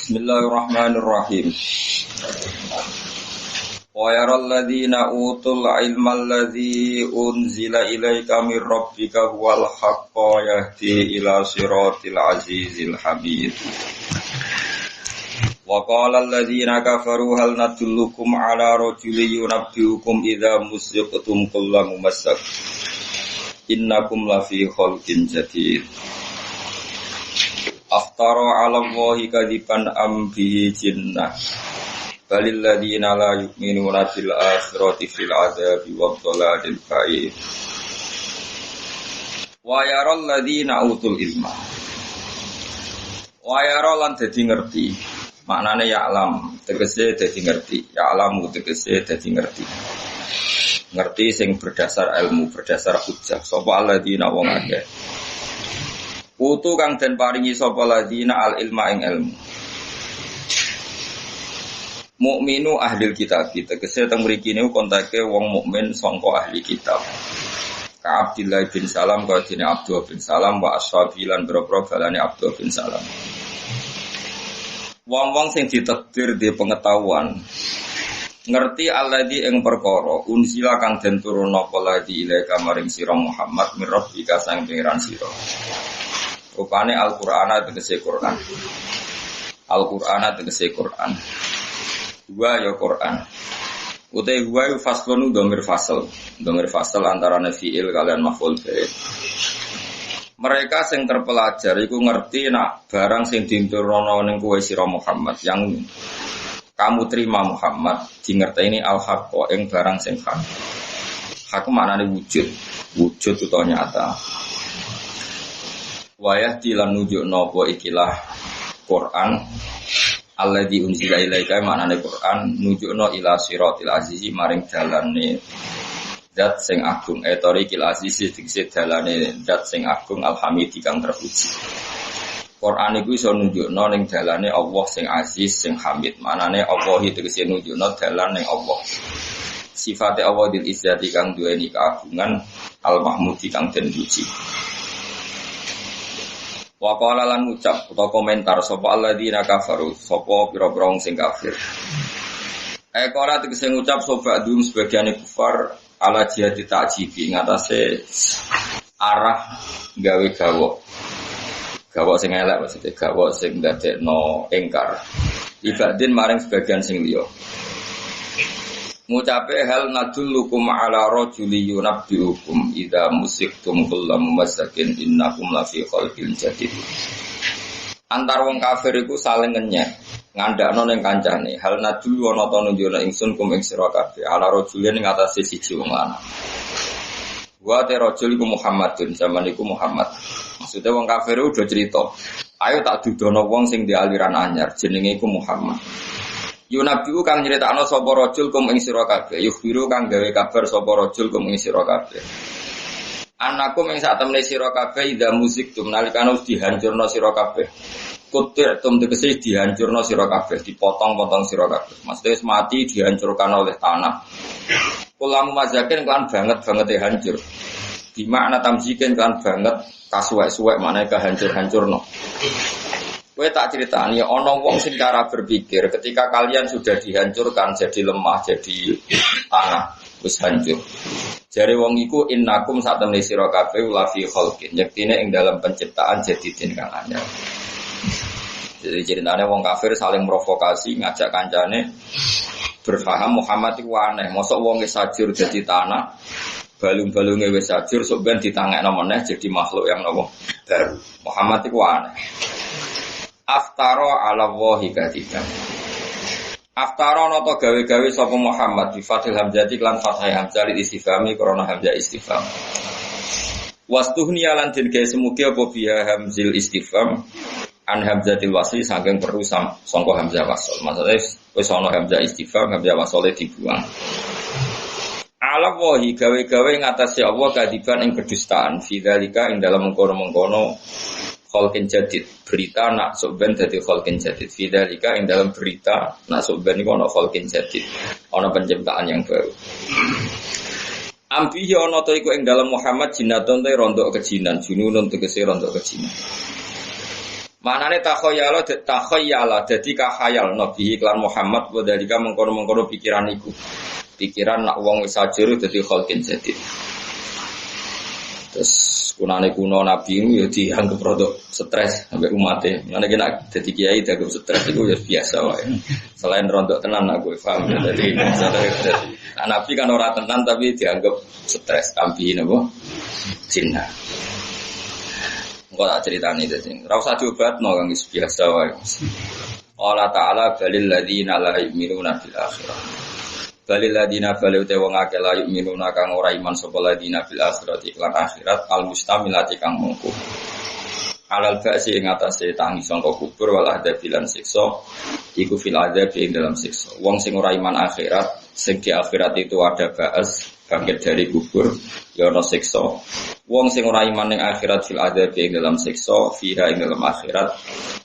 Bismillahirrahmanirrahim. Wa yaral ladzina utul ilma alladzi unzila ilaika mir rabbika huwal haqqu yahdi ila siratil azizil hamid. Wa qala alladzina kafaru hal nadullukum ala rajulin yunabbiukum idza musiqtum kullu mumassak innakum lafi khalqin jadid. Aftara 'ala Allahi kadziban am bihi jinnah balil ladzina la yu'minuna bil akhirati fil 'adzabi wad dhalalil ba'id. Wa yaral ladzina utul ilma. Wa yara lan dadi ngerti. Maknane ya alam tegese dadi ngerti. Ya alamu tegese dadi ngerti. Ngerti sing berdasar ilmu, berdasar hujjah. Sapa alladzina wong akeh. Utu kang den paringi sapa ladina al ilma ing ilmu. Mukminu ahli kitab tegese teng mriki niku kontake wong mukmin sangka ahli kitab. Ka Abdullah bin Salam ka dene Abdullah bin Salam wa ashabilan boro-boro balane Abdullah bin Salam. Wong-wong sing ditakdir di pengetahuan ngerti alladzi ing perkara unsila kang den turun apa ladzi ilaika maring sira Muhammad min rabbika sang pangeran sira. Rupane Al-Qur'an tegese Qur'an. Al-Qur'an tegese Qur'an. Wa ya Qur'an. Utai wa faslun dhamir fasal. Dhamir fasal antarané fi'il kalian maf'ul bih. Mereka sing terpelajar iku ngerti nak barang sing diturunno ning kowe sira Muhammad yang kamu terima Muhammad dingerteni al-haqqa ing barang sing hak. Hak maknane wujud. Wujud utawa nyata. Wayah dilan nunjukno apa ikilah Quran alladzi unzila ilaika maknane Quran nunjukno ila siratil azizi maring dalane zat sing agung tariqil azizi tegese dalane zat sing agung alhamidi kang terpuji. Quran iku iso nunjukno ning dalane Allah sing aziz sing hamid maknane Allah tegese nunjukno dalane Allah. Sifate Allah dil izzati kang duweni keagungan al mahmudi kang den puji. Wa qala lan ngucap utawa komentar sapa alladzina kafaru sapa pira-pira wong sing kafir. Qala tegese ngucap sapa dum sebagiane kufar ala jihad ta'jibi ngatasé arah gawe gawok. Gawok sing elek maksudnya gawok sing ndadekno engkar. Ibadin maring sebagian sing liya. Ngucape hal nadullukum ala rajuli yunabbiukum idza musiktum kullu mumassakin innakum lafi khalqin jadid. Antar wong kafir iku saling ngenyek ngandakno ning kancane hal nadul ana ta nunjukna ingsun kum ing sira kabeh ala rajuli ning atase siji wong lanang. Wa te rajul iku Muhammadun zaman iku Muhammad. Maksudnya wong kafir udah cerita ayo tak dudono wong sing di aliran anyar jenenge iku Muhammad. Yunabiu kang nyritakno sapa rajul kum ing sira kabeh, yukhbiru kang gawe kabar sapa rajul kum ing sira kabeh. Anakum ing sak temne sira kabeh ida musik tum nalikane wis dihancurna sira kabeh. Kutir tum tegese dihancurna sira kabeh, dipotong-potong sira kabeh. Maksudnya wis mati dihancurkan oleh tanah. Kulamu mazakin kan banget-banget hancur. Di makna tamzikin kan banget kasuwek-suwek maknane kehancur-hancurno. Kowe tak critani ana wong sing cara berpikir ketika kalian sudah dihancurkan jadi lemah jadi tanah wis hancur. Jare wong iku innakum satemene sira kabeh la fi khalqin yektine ing dalam penciptaan jadidin kang anyar. Jadi ceritane wong kafir saling provokasi ngajak kancane berfaham Muhammad iku aneh, mosok wong wis sajur dadi tanah balung-balunge wis sajur sok ben ditangekno meneh jadi makhluk yang nopo baru. Muhammad iku aneh. Aftara 'ala Allahi kadziban. Aftara nata gawe-gawe sapa Muhammad bi fathil hamzati lan fathai hamzah li istifhami krana hamzah istifham. Wastuhni lan den gawe semuge apa biha hamzil istifham an hamzatil wasli saking perlu sangka hamzah wasl. Maksudnya wis ana hamzah istifham hamzah wasle dibuang. 'Ala Allahi gawe-gawe ngatasé Allah kadziban ing kedustaan fi dzalika ing dalam mengkono-mengkono khalqin jadid berita nak subban dadi khalqin jadid fidzalika ing dalam berita nak subban iku ana khalqin jadid ana penciptaan yang baru. Ambihi ana ta iku ing dalam Muhammad jinatun te rondok kejinan jununun tegese rondok kejinan. Manane takhayyala dadi kahayal nabi iklan Muhammad wa dalika mengkono-mengkono pikiran iku. Pikiran nak wong wis ajur dadi khalqin jadid. Terus kunane kuno nabi itu ya dianggap produk stres sampai umatnya. Mana kena jadi kiai dianggap stres itu ya biasa wae. Selain rontok tenan aku paham. Jadi nabi kan orang tenan tapi dianggap stres. Ambi napa? Cinta. Engko tak critani itu sing. Ora usah diobatno kang biasa wae. Allah Ta'ala balil ladzina la yu'minuna bil akhirah. Balil ladina balil te wong akeh la yu'minuna kang ora iman sapa ladina bil akhirati lan akhirat al mustamilati kang mungku. Alal ba'si ing atase tangi sangka kubur wal adzab lan siksa iku fil adzab ing dalam siksa. Wong sing ora iman akhirat, sing di akhirat itu ada ba'as bangkit dari kubur, ya ana siksa. Wong sing ora iman ning akhirat fil adzab ing dalam siksa, fiha ing dalam akhirat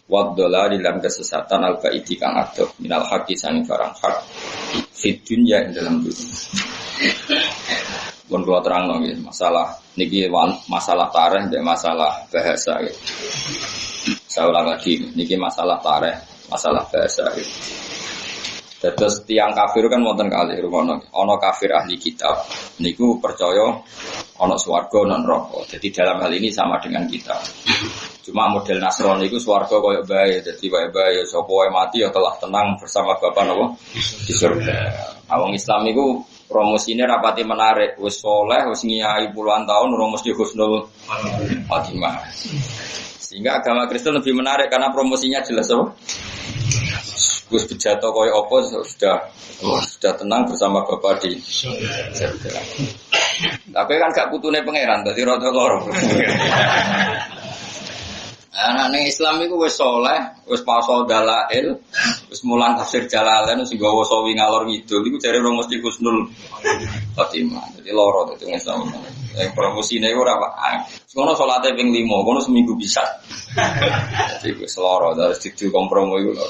wa dhalal lan kesesatan al ba'idi kang adoh minal haqqi sang barang hak. Fit dunya ing dalam dunia. Pun kula terangno nggih masalah niki masalah tarikh dan masalah bahasa gitu. Saya ulang lagi niki masalah tarikh, masalah bahasa gitu. Terus tiang kafir kan wonten kali rumono. Ana kafir ahli kitab niku percaya ana swarga ana neraka. Jadi dalam hal ini sama dengan kita. Cuma model Nasrani itu swarga koyo bae, dadi bae-bae sapa wae mati ya telah tenang bersama Bapa napa di surga. Awang Islam iku promosine rapati menarik, wis saleh, wis ngiyai puluhan tahun ora mesti husnul khotimah. Sehingga agama Kristen lebih menarik karena promosinya jelas apa? Gus bejato koyo apa sudah tenang bersama Bapa di surga. Tapi kan gak putune pangeran, dadi rada loro. Anak Islam itu wis soleh, wis pasal dalail, wis mulang tafsir Jalalain, wis nggawa sawi ngalor ngidul, iku jare ora mesti husnul khotimah. Dadi loro dadi Islam. Yang promosine ora apa. Ngono salate ping 5, ngono seminggu bisa. Jadi wis loro, harus didu kompromi iku lho.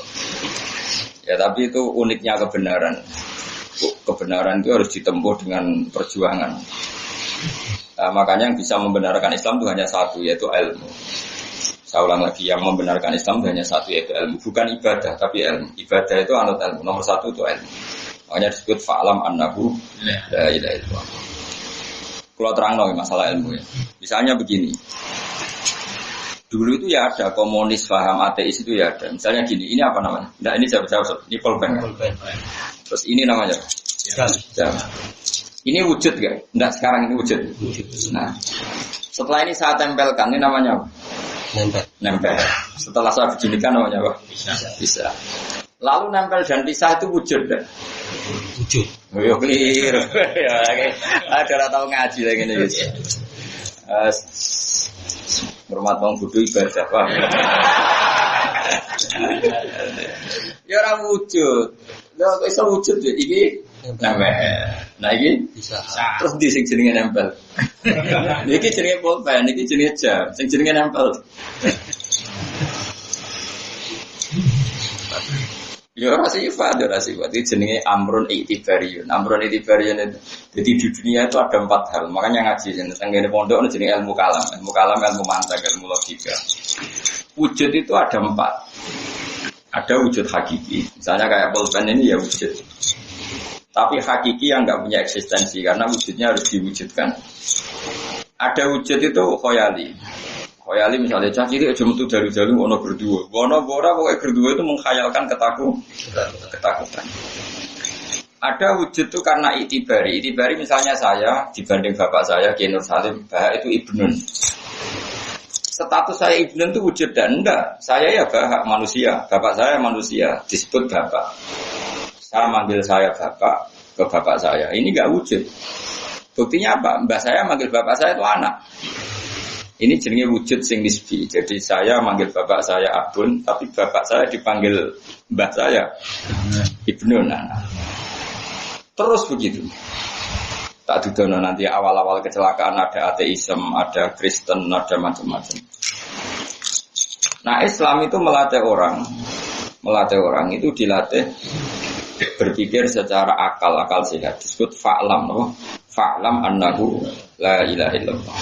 Ya tapi itu uniknya kebenaran. Kebenaran itu harus ditempuh dengan perjuangan. Nah, makanya yang bisa membenarkan Islam itu hanya satu, yaitu ilmu. Saya ulang lagi, yang membenarkan Islam hanya satu, yaitu ilmu. Bukan ibadah, tapi ilmu. Ibadah itu anut ilmu. Nomor satu itu ilmu. Makanya disebut fa'alam annahu la ilaha illallah. Kalau terang masalah ilmu ya. Misalnya begini. Dulu itu ya ada komunis paham ateis itu ya ada. Misalnya gini, ini apa namanya? Nah ini jawab-jawab. Ini pulpen. Terus ini namanya jam. Ini wujud gak? Enggak, sekarang ini wujud. Nah, setelah ini saya tempelkan, ini namanya apa? Nempel. Setelah saya beginikan namanya apa? Bisa. Lalu nempel dan pisah itu wujud kan? Wujud. Oh, ya clear. Ya, ada orang tahu ngaji lagi nih. Hormat wong bodho ibadah, Pak. Ya ora wujud. Lha kok iso wujud ya iki? Nempel. Nah iki bisa. Terus di sing jenenge nempel. Iki jenenge pulpen, iki jenenge jam, sing jenenge nempel. Ya ora sifat, Iki jenenge amrun i'tibariyun. Amrun i'tibariyun itu. Jadi di dunia itu ada 4 hal. Makanya ngaji tentang ngene pondok jenenge ilmu kalam. Ilmu kalam, ilmu mantek, ilmu logika. Wujud itu ada 4. Ada wujud hakiki. Misalnya kayak pulpen ini ya wujud. Tapi hakiki yang enggak punya eksistensi karena wujudnya harus diwujudkan. Ada wujud itu khoyali. Khoyali misalnya cah cilik aja metu dari jalur ono berdua. Ono ora pokoknya berdua itu mengkhayalkan ketakutan. Ada wujud itu karena itibari. Itibari misalnya saya dibanding bapak saya Ki Nur Salim, Bahak itu ibnun. Status saya ibnun itu wujud dan enggak. Saya ya Bahak manusia, bapak saya manusia, disebut bapak. Saya manggil saya bapak ke bapak saya. Ini enggak wujud. Buktinya apa? Mbah saya manggil bapak saya itu anak. Ini jenenge wujud sing nisbi. Jadi saya manggil bapak saya abun, tapi bapak saya dipanggil mbah saya ibnun. Terus begitu. Tak dudono nanti awal-awal kecelakaan ada ateisme, ada Kristen, ada macam-macam. Nah, Islam itu melatih orang itu dilatih berpikir secara akal sehat. Disebut fa'lam, no? Fa'lam annahu la ilaha illallah.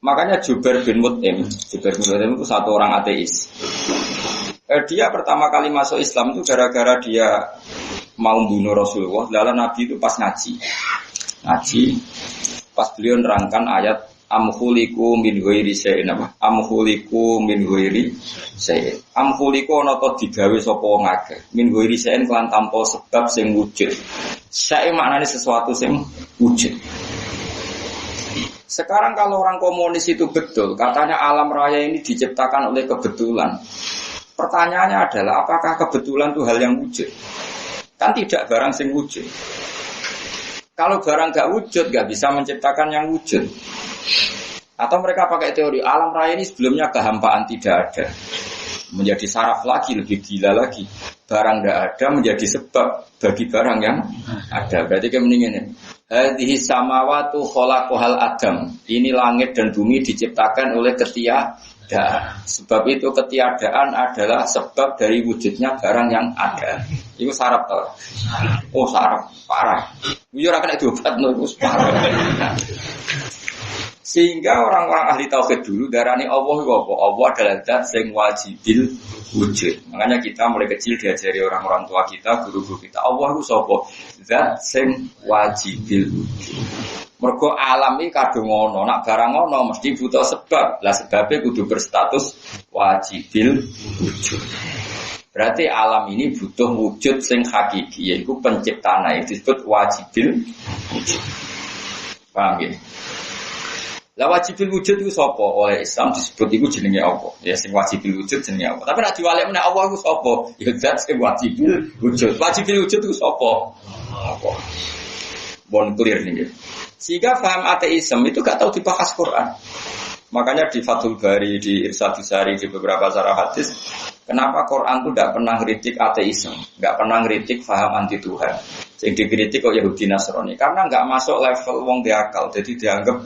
Makanya Jubair bin Mut'im itu satu orang ateis. Dia pertama kali masuk Islam itu gara-gara dia mau bunuh Rasulullah. Lalu Nabi itu pas ngaji, pas beliau nerangkan ayat amkhuliku min ghairi syai'in apa? Amkhuliku min ghairi syai'in. Amkhuliku ana ta digawe sapa wong akeh. Min ghairi syai'in kelan tanpa sebab sing wujud. Syai' maknane sesuatu sing wujud. Sekarang kalau orang komunis itu betul, katanya alam raya ini diciptakan oleh kebetulan. Pertanyaannya adalah apakah kebetulan itu hal yang wujud? Kan tidak barang sing wujud. Kalau barang gak wujud, gak bisa menciptakan yang wujud. Atau mereka pakai teori alam raya ini sebelumnya kehampaan tidak ada. Menjadi saraf lagi, lebih gila lagi. Barang gak ada menjadi sebab bagi barang yang ada. Berarti kayak mendingan ya. Hadhihi samawatu khalaqahal adam. Ini langit dan bumi diciptakan oleh ketiadaan. Sebab itu ketiadaan adalah sebab dari wujudnya barang yang ada. Itu saraf tau. Oh saraf, parah. Yo ora kena diobat niku parah. Sehingga orang-orang ahli tauhid dulu darani Allah itu apa? Allah adalah zat sing wajibil wujud. Makanya kita mulai kecil diajari orang-orang tua kita, guru-guru kita, Allah itu sapa? Zat sing wajibil wujud. Mergo alam iki kadung ngono, nak barang ngono mesti butuh sebab. Lah sebabnya kudu berstatus wajibil wujud. Berarti alam ini butuh wujud sing hakiki, yaitu penciptaan itu disebut wajibil wujud. Paham ya? Lah wajibil wujud itu sapa? Oleh Islam disebut iku jenenge apa? Ya sing wajibil wujud jenenge apa? Tapi nek diwalek meneh Allah iku sapa? Ya zat sing wajibil wujud. Wajibil wujud itu sapa? Apa? Bon clear nih. Sehingga paham ateisme itu gak tahu dibahas Quran. Makanya di Fathul Bari, di Irsyadus Sari, di beberapa syarah hadis, kenapa Quran itu tidak pernah ngeritik ateisme, nggak pernah ngeritik paham anti Tuhan. Yang dikritik kok Yahudi Nasrani, karena nggak masuk level wong diakal, jadi dianggap,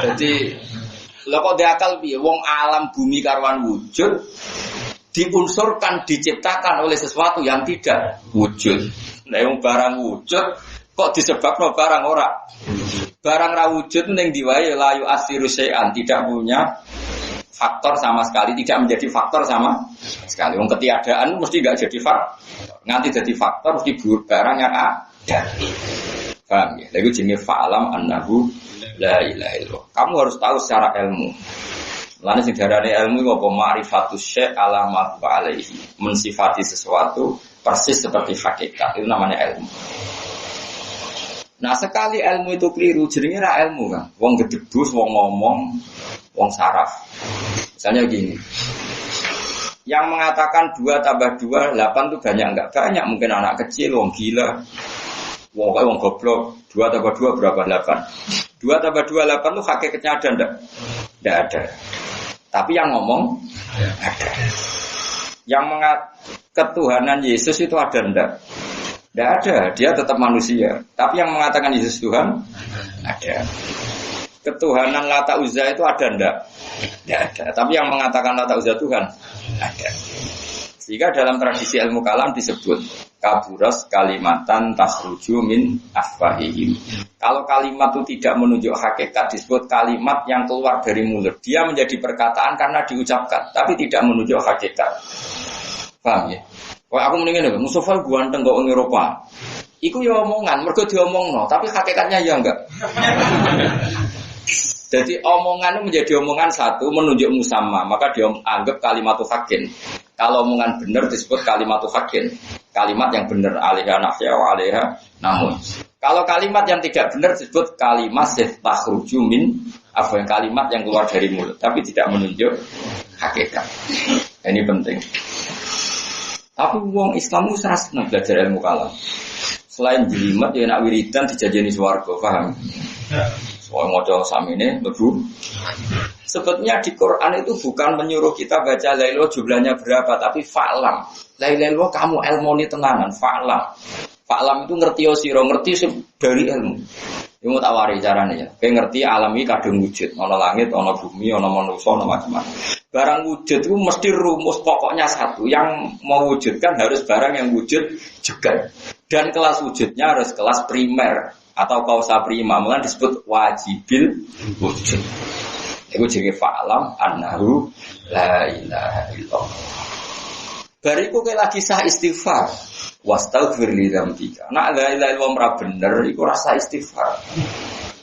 jadi lo kok diakal bi, wong alam bumi karwan wujud, diunsurkan, diciptakan oleh sesuatu yang tidak wujud. Nah yang barang wujud, kok disebabkan barang ora. Barang rawujud ning diwae layu asiru syai'an, tidak punya faktor sama sekali, tidak menjadi faktor sama sekali. Wong ketiadaan mesti enggak jadi faktor. Nganti jadi faktor mesti barang yang ada. Paham ya? Lha iku jenenge fa'alam annahu la ilaha illallah. Kamu harus tahu secara ilmu. Lan sing diarani ilmu iku apa ma'rifatus syai' ala ma huwa alaihi. Mensifati sesuatu persis seperti hakikat. Itu namanya ilmu. Nah sekali ilmu itu keliru, jenenge ra ilmu kan. Wong gedebus, wong ngomong, wong saraf. Misalnya gini. Yang mengatakan 2 tambah 2, 8 itu banyak enggak? Banyak, mungkin anak kecil, wong gila. Wong goblok. 2 tambah 2 berapa? 8. 2 tambah 2, 8 itu hakikatnya ada enggak? Enggak ada. Tapi yang ngomong ada. Yang ketuhanan Yesus itu ada enggak? Tidak ada, dia tetap manusia. Tapi yang mengatakan Yesus Tuhan ada. Ketuhanan Lata Uzza itu ada enggak? Tidak ada. Tapi yang mengatakan Lata Uzza Tuhan ada. Sehingga dalam tradisi ilmu kalam disebut kaburas kalimatan takhruju min afwahihim. Kalau kalimat itu tidak menunjuk hakikat disebut kalimat yang keluar dari mulut. Dia menjadi perkataan karena diucapkan, tapi tidak menunjuk hakikat. Paham ya? Wah aku mendingin Mustafa ganteng kok ing Eropa. Iku ya omongan, mergo diomongno, tapi hakikatnya ya enggak. Jadi omongan itu menjadi omongan satu menunjuk musamma, maka dia anggap kalimatu hakin. Kalau omongan benar disebut kalimatu hakin. Kalimat yang benar alaiha nafya wa alaiha namun. Kalau kalimat yang tidak benar disebut kalimat takhruju min apa kalimat yang keluar dari mulut tapi tidak menunjuk hakikat. Ini penting. Tapi wong Islam itu senang belajar ilmu kalam. Selain jelimet, ya nak wiridan dijajani swarga, paham? Soal modal samine lebu. Sebetulnya di Quran itu bukan menyuruh kita baca la ilaha jumlahnya berapa, tapi fa'lam. La ilaha kamu ilmoni tenanan, fa'lam. Fa'lam itu ngerti sira, ngerti dari ilmu. Yang mau tak wari caranya ya. Kayak ngerti alam ini kadang wujud, ono langit, ono bumi, ono manusia, ono macam-macam. Barang wujud itu mesti rumus pokoknya satu. Yang mau wujudkan harus barang yang wujud juga. Dan kelas wujudnya harus kelas primer atau kausa prima. Mulai disebut wajibil wujud. Iku jenenge fa'lam annahu la ilaha illallah. Bariku kowe lagi sah istighfar. Wastaghfir li dzambika. Nek la ilaha illallah ora bener iku rasa istighfar.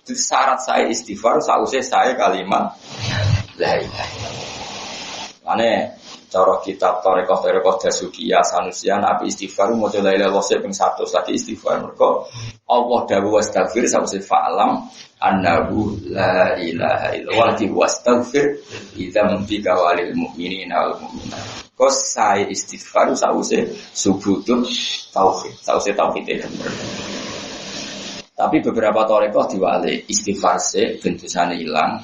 Jadi syarat saya istighfar sausé saya kalimat la ilaha illallah. Mane cara kitab Thariqah Dasukiyah Sanusian api istighfar maca la ilaha illallah ping 100 lagi istighfar mergo Allah dawuh wastaghfir sausé fa'lam annahu la ilaha illallah wastaghfir lidzambika walil mu'minina wal mu'minat. Kos saya istighfar sausé subutun tauhid, sausé tauhid itu bener. Tapi beberapa thariqah diwali istighfar se bentusane ilang.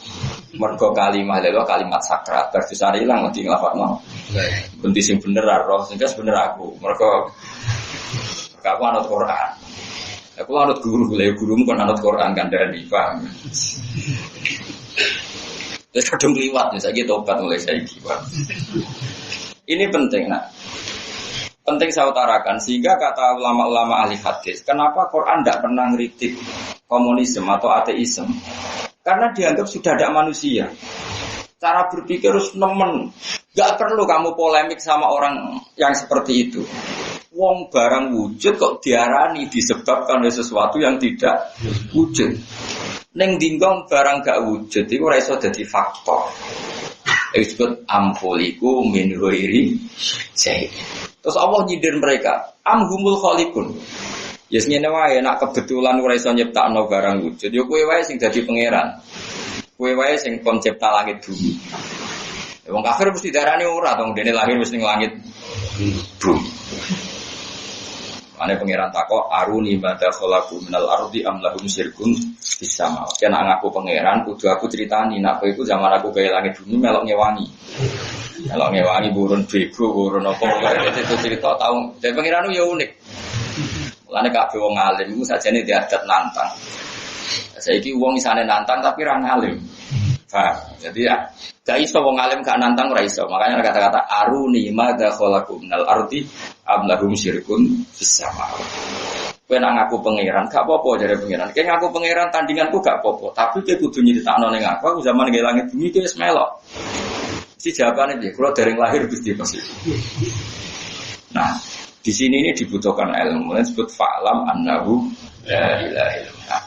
Mergo kalimat lelo kalimat sakral bentusane ilang mesti nglafadzno. Benti sing bener roh sing bener aku. Mergo aku anut Quran. Aku anut guru, gurumu kan anut Quran kandhani, paham. Wis kadung liwat saiki tobat mulai saiki, Pak. Ini penting, nak. Penting saya utarakan sehingga kata ulama-ulama ahli hadis, kenapa Quran tidak pernah ngeritik komunisme atau ateisme? Karena dianggap sudah ada manusia. Cara berpikir harus nemen. Gak perlu kamu polemik sama orang yang seperti itu. Wong barang wujud kok diarani disebabkan oleh sesuatu yang tidak wujud. Neng dinggong barang gak wujud itu ora iso dadi faktor. Disebut amkholiku min ghairi syai'. Terus Allah nyindir mereka, amhumul khaliqun. Yes ngene wae nek kebetulan ora iso nyiptakno barang wujud, ya kowe wae sing dadi pangeran. Kowe wae sing kon cipta langit bumi. Wong kafir mesti darani ora to, dene lahir wis ning langit bumi. Ane pangeran takok aruni madza khalaqu minal ardi am lahum syirkun fis sama. Kena ngaku pangeran kudu aku critani nek kowe iku zaman aku gawe langit bumi melok ngewangi. Melok ngewangi burun bego, burun apa itu cerita tau. Dene pangeran ya unik. Mulane kabeh wong alim iku sajane diadat nantang. Saiki wong isane nantang tapi ra ngalim. Paham? Jadi ya gak iso wong alim gak nantang ora iso. Makanya kata-kata aruni madza khalaqu minal ardi am lahum syirkun fis sama. Kowe nak ngaku pangeran gak apa-apa jare pangeran. Kowe ngaku pangeran tandinganku gak apa-apa, tapi kowe kudu nyritakno ning aku zaman nggih langit bumi kowe wis melok. Si jawabane piye? Kula dereng lahir Gusti pasti. Nah, di sini ini dibutuhkan ilmu. Disebut fa'lam annahu la ilaha illallah.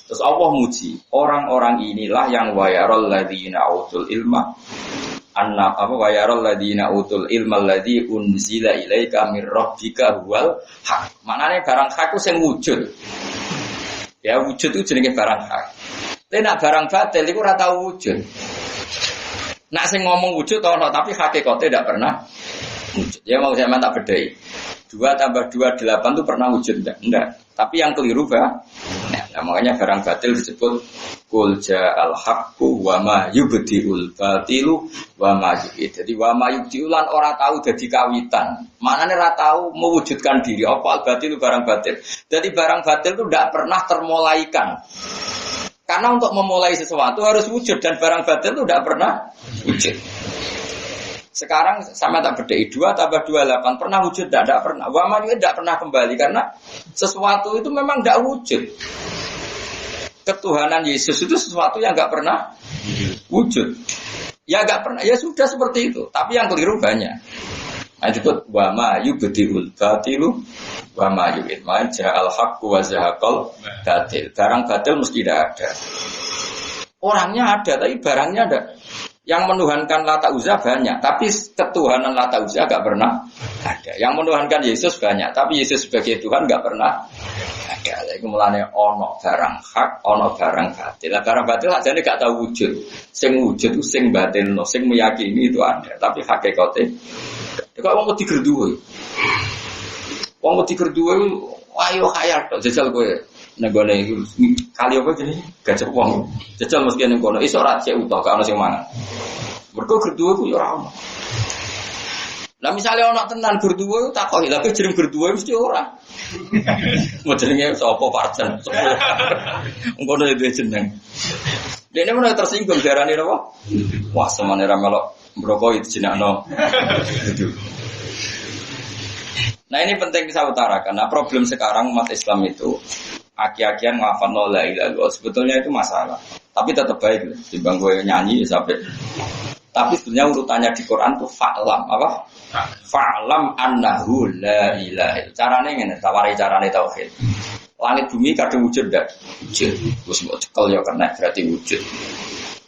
Terus Allah muji orang-orang inilah yang wayarul ladzina utul ilma anna apa wayarul ladzina utul ilma alladzi unzila ilaika mir rabbika huwal haq. Manane barang hak ku sing wujud. Ya wujud itu jenenge barang hak. Tapi nek barang batil iku ora tau wujud. Nek sing ngomong wujud ana tapi hakikate tidak pernah wujud. Ya mau saya tak bedai. 2 tambah 2 8 itu pernah wujud enggak? Tapi yang keliru nah, makanya barang batil disebut qul ja'al haqqu wa ma yubdiul batilu wa ma yu'id. Jadi wa ma yubdiul lan ora tahu dadi kawitan. Maknane ora tahu mewujudkan diri. Apa batil itu barang batil. Jadi barang batil itu tidak pernah termulaikan. Karena untuk memulai sesuatu harus wujud dan barang batil itu tidak pernah wujud. Sekarang sama tak beda 2 tambah 2 8 pernah wujud tidak pernah. Wama juga tidak pernah kembali karena sesuatu itu memang tidak wujud. Ketuhanan Yesus itu sesuatu yang tidak pernah wujud. Ya tidak pernah. Ya sudah seperti itu. Tapi yang keliru banyak. Nah disebut wama yubdiul batilu wama yu'id. Ja'al haqqu wa zahaqal batil. Barang batil mesti tidak ada. Orangnya ada tapi barangnya ada. Yang menuhankan Lata Uzza banyak, tapi ketuhanan Lata Uzza gak pernah ada. Yang menuhankan Yesus banyak, tapi Yesus sebagai Tuhan gak pernah ada. Jadi mulane ono barang hak, ono barang batil. Lah barang batil aja nih gak tahu wujud. Sing wujud itu sing batil, sing meyakini itu ada, tapi hakikate. Kok wong mesti gerduwe. Wong mesti gerduwe, ayo khayal tok jajal kowe. Negone iki kali apa jenenge gajah wong. Jajal mesti ning kono iso ora cek utuh gak ono sing mangan. Mergo gerduwe ku ya ora ono. Lah misale ono tenan gerduwe takoki lha jeneng gerduwe mesti ora. Mau jenenge sapa parcen. Ngono duwe jeneng. Dene menawa tersinggung darane napa? Wah semane ra melok broko itu jenakno. Nah ini penting saya utarakan. Nah problem sekarang umat Islam itu aki-akian ngafalno la ilaha illallah sebetulnya itu masalah. Tapi tetap baik, timbang gue nyanyi sampai. Tapi sebenarnya urutannya di Quran tuh fa'lam apa? Fa'lam annahu la ilaha. Carane ngene, tawari carane tauhid. Langit bumi kadang wujud ndak? Wujud. Wis mbok cekel ya kena berarti wujud.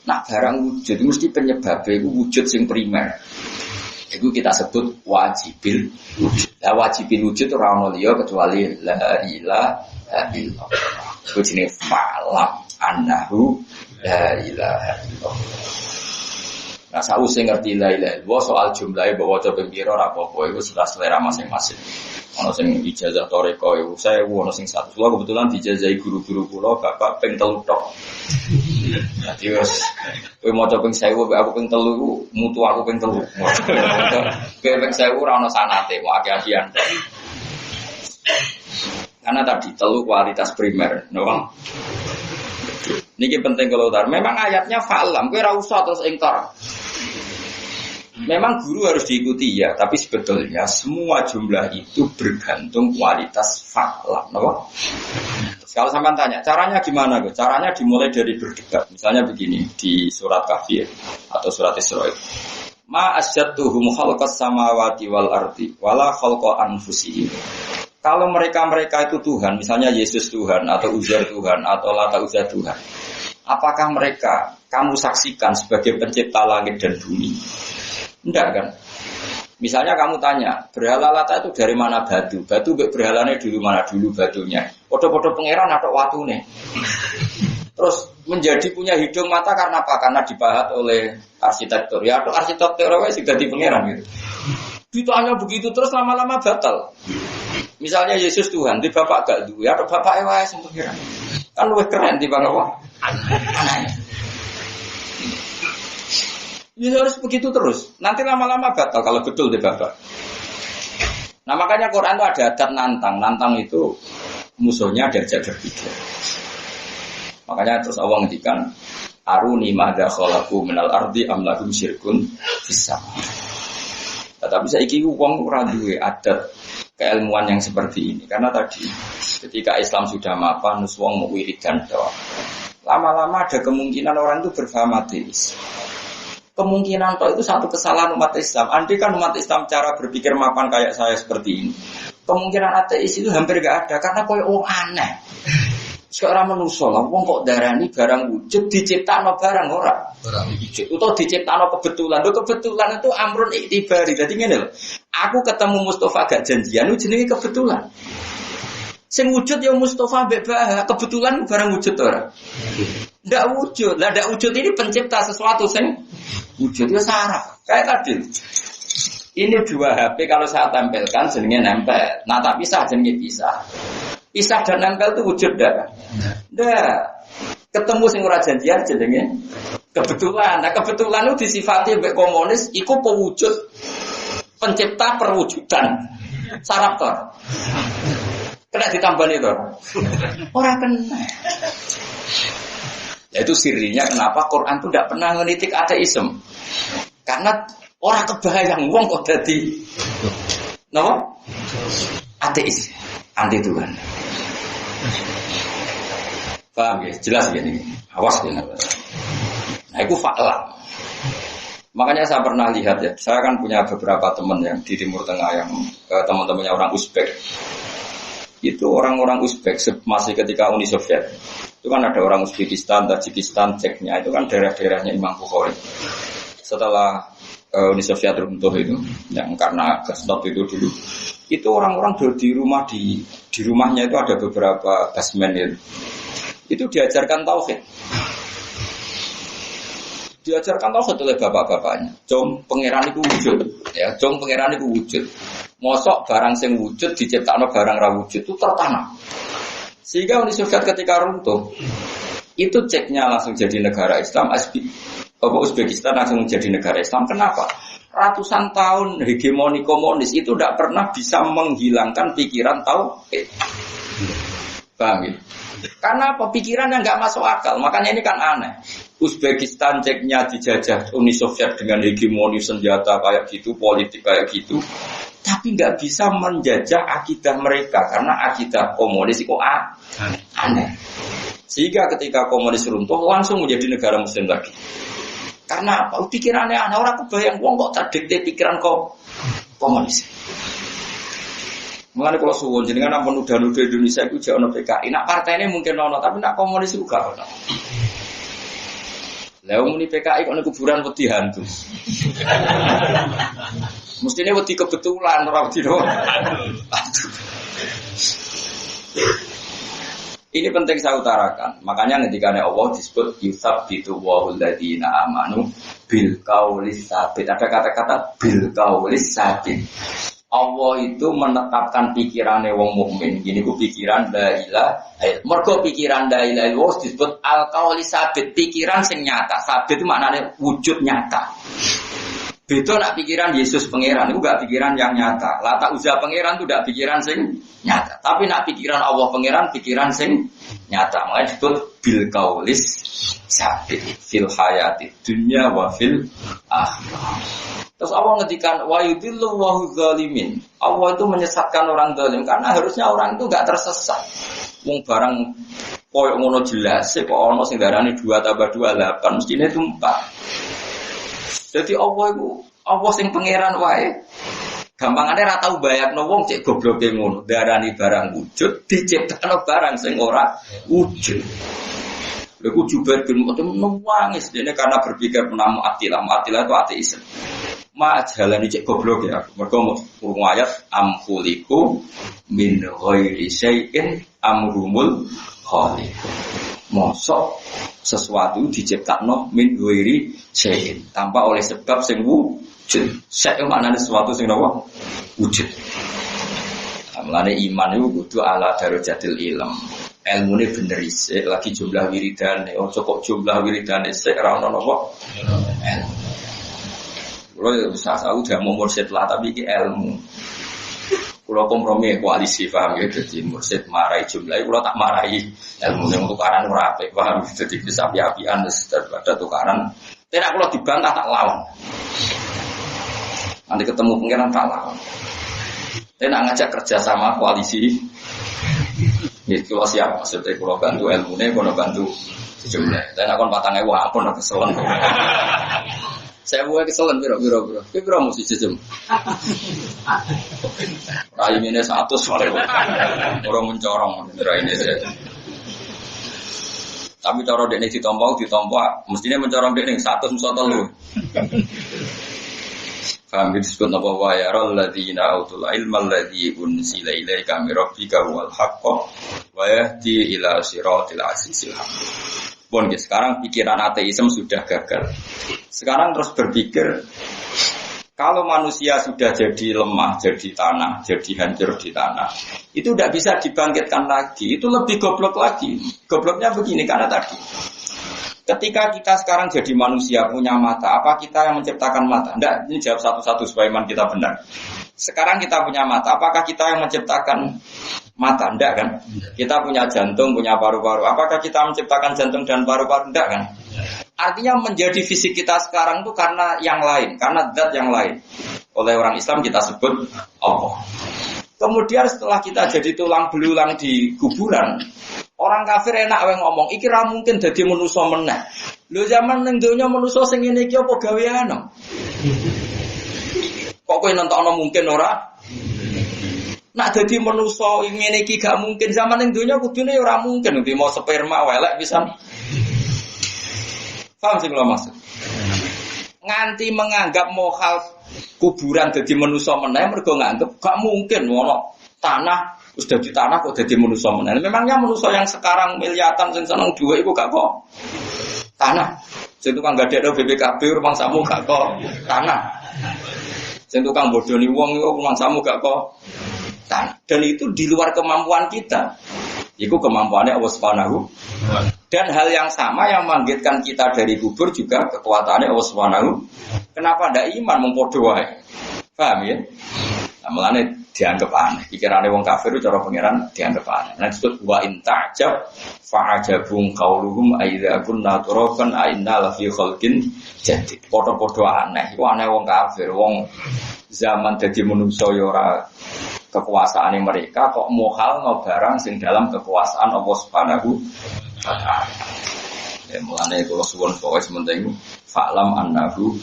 Nah, barang wujud mesti penyebabnya itu wujud sing primer. Itu kita sebut wajibil wujud. Lah wajibil wujud ora ono liya kecuali la ilaha illallah. Itu jenenge fa'lam annahu la ilaha illallah. Nah, sausé ngerti la ilaha illallah soal jumlahe bawa coba pira ora apa-apa iku selera masing-masing. Ono sing ijazah toreko iku 1000, ono sing 100. Kula kebetulan dijazahi guru-guru kula bapak ping 3 tok. Dadi wis kowe maca ping 1000 aku ping 3 iku mutu aku ping 3. Kowe ping 1000 ora ono sanate, mau aki-akian. Karena tadi telu kualitas primer, no? Niki penting kalau utar. Memang ayatnya fa'lam, kowe ora usah terus ingkar. Memang guru harus diikuti ya, tapi sebetulnya semua jumlah itu bergantung kualitas fa'lam, no? Kalau sampean tanya, caranya gimana? Caranya dimulai dari berdebat. Misalnya begini di surat Kahfi atau surat Isra. Ma asyadduhum khalqas samawati wal ardi wala khalqa anfusihim. Kalau mereka itu Tuhan, misalnya Yesus Tuhan atau Uzair Tuhan atau Lata Uzza Tuhan, apakah mereka kamu saksikan sebagai pencipta langit dan bumi? Enggak kan? Misalnya kamu tanya, berhala Lata itu dari mana batu? Batu berhalanya dulu mana dulu batunya? Podo-podo pangeran atau watune? Terus menjadi punya hidung mata karena apa? Karena dipahat oleh arsitektur. Ya atau arsitektur wis sudah di pangeran gitu. Ditanya begitu terus lama-lama batal. Misalnya Yesus Tuhan, di bapak gak duwe, atau bapak wae sing pangeran. Kan luwih keren timbang apa? Anaknya. Ya harus begitu terus. Nanti lama-lama batal kalau betul di bapak. Nah makanya Quran itu ada adat nantang. Nantang itu musuhnya diajak berpikir. Makanya terus Allah ngendikan aruni madza khalaqu minal ardi am lahum syirkun fis sama. Tapi saiki wong ora duwe adat keilmuan yang seperti ini karena tadi ketika Islam sudah mapan terus wong mau wiridan doa. Lama-lama ada kemungkinan orang itu berfaham ateis. Kemungkinan itu satu kesalahan umat Islam. Andai kan umat Islam cara berpikir mapan kayak saya seperti ini, kemungkinan ateis itu hampir gak ada karena koyo aneh. Sekarang manusia lah, wong kok darani barang wujud diciptakno barang ora. Wujud utawa diciptakno kebetulan. Lho kebetulan itu amrun iktibari. Dadi ngene lho. Aku ketemu Mustafa gak janjian itu jenenge kebetulan. Sing wujud ya Mustafa mbek Bah, kebetulan barang wujud ora. Ndak wujud. Lah ndak wujud ini pencipta sesuatu sing wujud ya saraf. Kayak tadi. Ini dua HP kalau saya tempelkan jenenge nempel. Nah tak pisah jenenge pisah. Pisah dan nempel itu wujud dah. Dah. Ketemu sing ora janjian jenenge kebetulan. Nah kebetulan itu disifati mbek komunis iku pewujud pencipta perwujudan. Sarap to. Kena ditambani to. Ora kena. Ya itu sirinya kenapa Quran itu tidak pernah menitik ateisme. Karena orang kebayang wong kok dadi napa? Ateis, anti Tuhan. Paham ya? Jelas ya ini. Awas ya. Nah, itu fa'lam. Makanya saya pernah lihat ya, saya kan punya beberapa teman yang di Timur Tengah yang teman-temannya orang Uzbek. Itu orang-orang Uzbek masih ketika Uni Soviet. Itu kan ada orang Uzbekistan, Tajikistan, Ceknya itu kan daerah-daerahnya Imam Bukhari. Setelah Uni Soviet runtuh itu, yang karena stop itu dulu, itu orang-orang di rumah di rumahnya itu ada beberapa basement itu diajarkan tauhid. Diajarkan tauhid oleh bapak-bapaknya. Jom pangeran itu wujud, ya. Jom pangeran itu wujud. Mosok barang sing wujud diciptakno barang ra wujud itu tertanam. Sehingga Uni Soviet ketika runtuh, itu Ceknya langsung jadi negara Islam, Uzbekistan langsung jadi negara Islam. Kenapa? Ratusan tahun hegemoni komunis itu tidak pernah bisa menghilangkan pikiran tauhid. Paham ya? Karena apa? Pikiran yang nggak masuk akal. Makanya ini kan aneh. Uzbekistan Ceknya dijajah Uni Soviet dengan hegemoni senjata kayak gitu, politik kayak gitu. Tapi nggak bisa menjajah akidah mereka karena akidah komunis itu aneh. Sehingga ketika komunis runtuh langsung menjadi negara muslim lagi. Karena apa? Pikirannya aneh, orang kebayang wong kok terdikte pikiran kok komunis. Mengenai kalau suwon jenengan ampun nuduh Indonesia itu jauh no PKI. Nak partai ini mungkin nono, tapi nak komunis juga nono. Lalu muni PKI kok nek kuburan wedi hantu. Mestinya wedi kebetulan ora wedi doang. Ini penting saya utarakan. Makanya ketika Allah disebut yusabbitu wahul ladina amanu bil qaulis sabit. Ada kata-kata bil qaulis sabit. Allah itu menetapkan pikirannya wong mukmin. Gini ku pikiran la ilaha illallah. Mergo pikiran la ilaha illallah disebut al qaulis sabit, pikiran sing nyata. Sabit itu maknanya wujud nyata. Beda nak pikiran Yesus pangeran itu gak pikiran yang nyata. Lata usaha pangeran itu gak pikiran sing nyata. Tapi nak pikiran Allah pangeran pikiran sing nyata. Makanya disebut bil qaulis sabit fil hayati dunya wa fil akhirah. Terus Allah ngedikan wa yudillu wa zalimin. Allah itu menyesatkan orang zalim karena harusnya orang itu gak tersesat. Wong barang koyo ngono jelas kok ana sing darani 2 tambah 2 8 mestine itu 4. Jadi Allah sing pangeran wae. Gampangane ra tau bayakno wong cek gobloke ngono, darani barang wujud diciptakno barang sing ora wujud. Lha ku Jubair bin Mut'im nangis dene karena berpikir menamu atilah itu ateisme. Ma jalani cek goblok ya. Mergo mung ayat am khuliqu min ghairi syai'in amrumul khaliq. Mosok sesuatu diciptakno min ghairi syai'in tanpa oleh sebab sing wujud. Syai' maknane sesuatu sing apa? Wujud. Mulane iman itu kudu ala darajatil ilm. Ilmune bener isih lagi jumlah wiridane, ojo kok jumlah wiridane sik ora ono napa? Ilmu. Kulo ya bisa udah mau mursyid lah tapi iki ilmu. Kulo kompromi koalisi paham ya dadi mursyid marahi jumlah kulo tak marahi ilmu yang tukaran ora apik paham dadi bisa api-apian daripada tukaran. Tidak kulo dibantah tak lawan. Nanti ketemu pengiran tak lawan. Tidak ngajak kerja sama koalisi. Ini kalau siap, maksudnya kalau bantu ilmunya, kalau bantu sejumlah. Dan aku patangnya wah ampun keselan. Saya buat keselan biro. Biro mesti sejum. Rai ini 100 soalnya. Orang mencorong rai ini saya. Tapi cara dekne ditompo, mestinya mencorong dekne 100 musoto lu. Kami disebut apa wa yarul ladzina utul ilma alladzi unsila ilaika min rabbika wal haqqo wa yahdi ila siratil azizil hamid. Bon, sekarang pikiran ateisme sudah gagal. Sekarang terus berpikir kalau manusia sudah jadi lemah, jadi tanah, jadi hancur di tanah, itu tidak bisa dibangkitkan lagi. Itu lebih goblok lagi. Gobloknya begini karena tadi ketika kita sekarang jadi manusia punya mata, apa kita yang menciptakan mata? Tidak, ini jawab satu-satu supaya iman kita benar. Sekarang kita punya mata, apakah kita yang menciptakan mata? Tidak kan? Kita punya jantung, punya paru-paru. Apakah kita menciptakan jantung dan paru-paru? Tidak kan? Artinya menjadi fisik kita sekarang itu karena yang lain, karena zat yang lain. Oleh orang Islam kita sebut Allah. Kemudian setelah kita jadi tulang belulang di kuburan, orang kafir enak wae ngomong, iki ra mungkin dadi manusa meneh. Lho zaman ning donya manusa sing ngene iki apa gaweane? Kok kowe nentokno mungkin ora? Nak dadi manusa ngene iki gak mungkin, zaman ning donya kudune ora mungkin, nanti mau sperma welek pisan. Paham sing kula maksud? Nganti menganggap mohal kuburan dadi manusa meneh mergo nganggep gak mungkin ono tanah wis dadi tanah kok dadi manusa meneh. Memangnya manusa yang sekarang miliatan sing seneng dhuwit iku gak kok tanah. Sing tukang gadekno BPKB rumangsamu gak kok tanah. Sing tukang bodoni wong iku rumangsamu gak kok tanah. Dan itu di luar kemampuan kita. Itu kemampuannya Allah Subhanahu. Dan hal yang sama yang membangkitkan kita dari kubur juga kekuatannya Allah Subhanahu. Kenapa ada iman mempodo wae? Paham ya? Nah, mulane dianggap aneh. Pikirane wong kafir itu cara pangeran dianggap aneh. Nah disebut wa in ta'jab fa'ajabun qauluhum aidza kunna turaban ainna la fi khalqin jadid. Padha-padha aneh. Iku aneh wong kafir, wong zaman dadi manungsa ya ora kekuasaan mereka kok mohal no barang sing dalam kekuasaan Allah Subhanahu wa taala. Ya mulane kula suwun pokoke sementing fa'lam annahu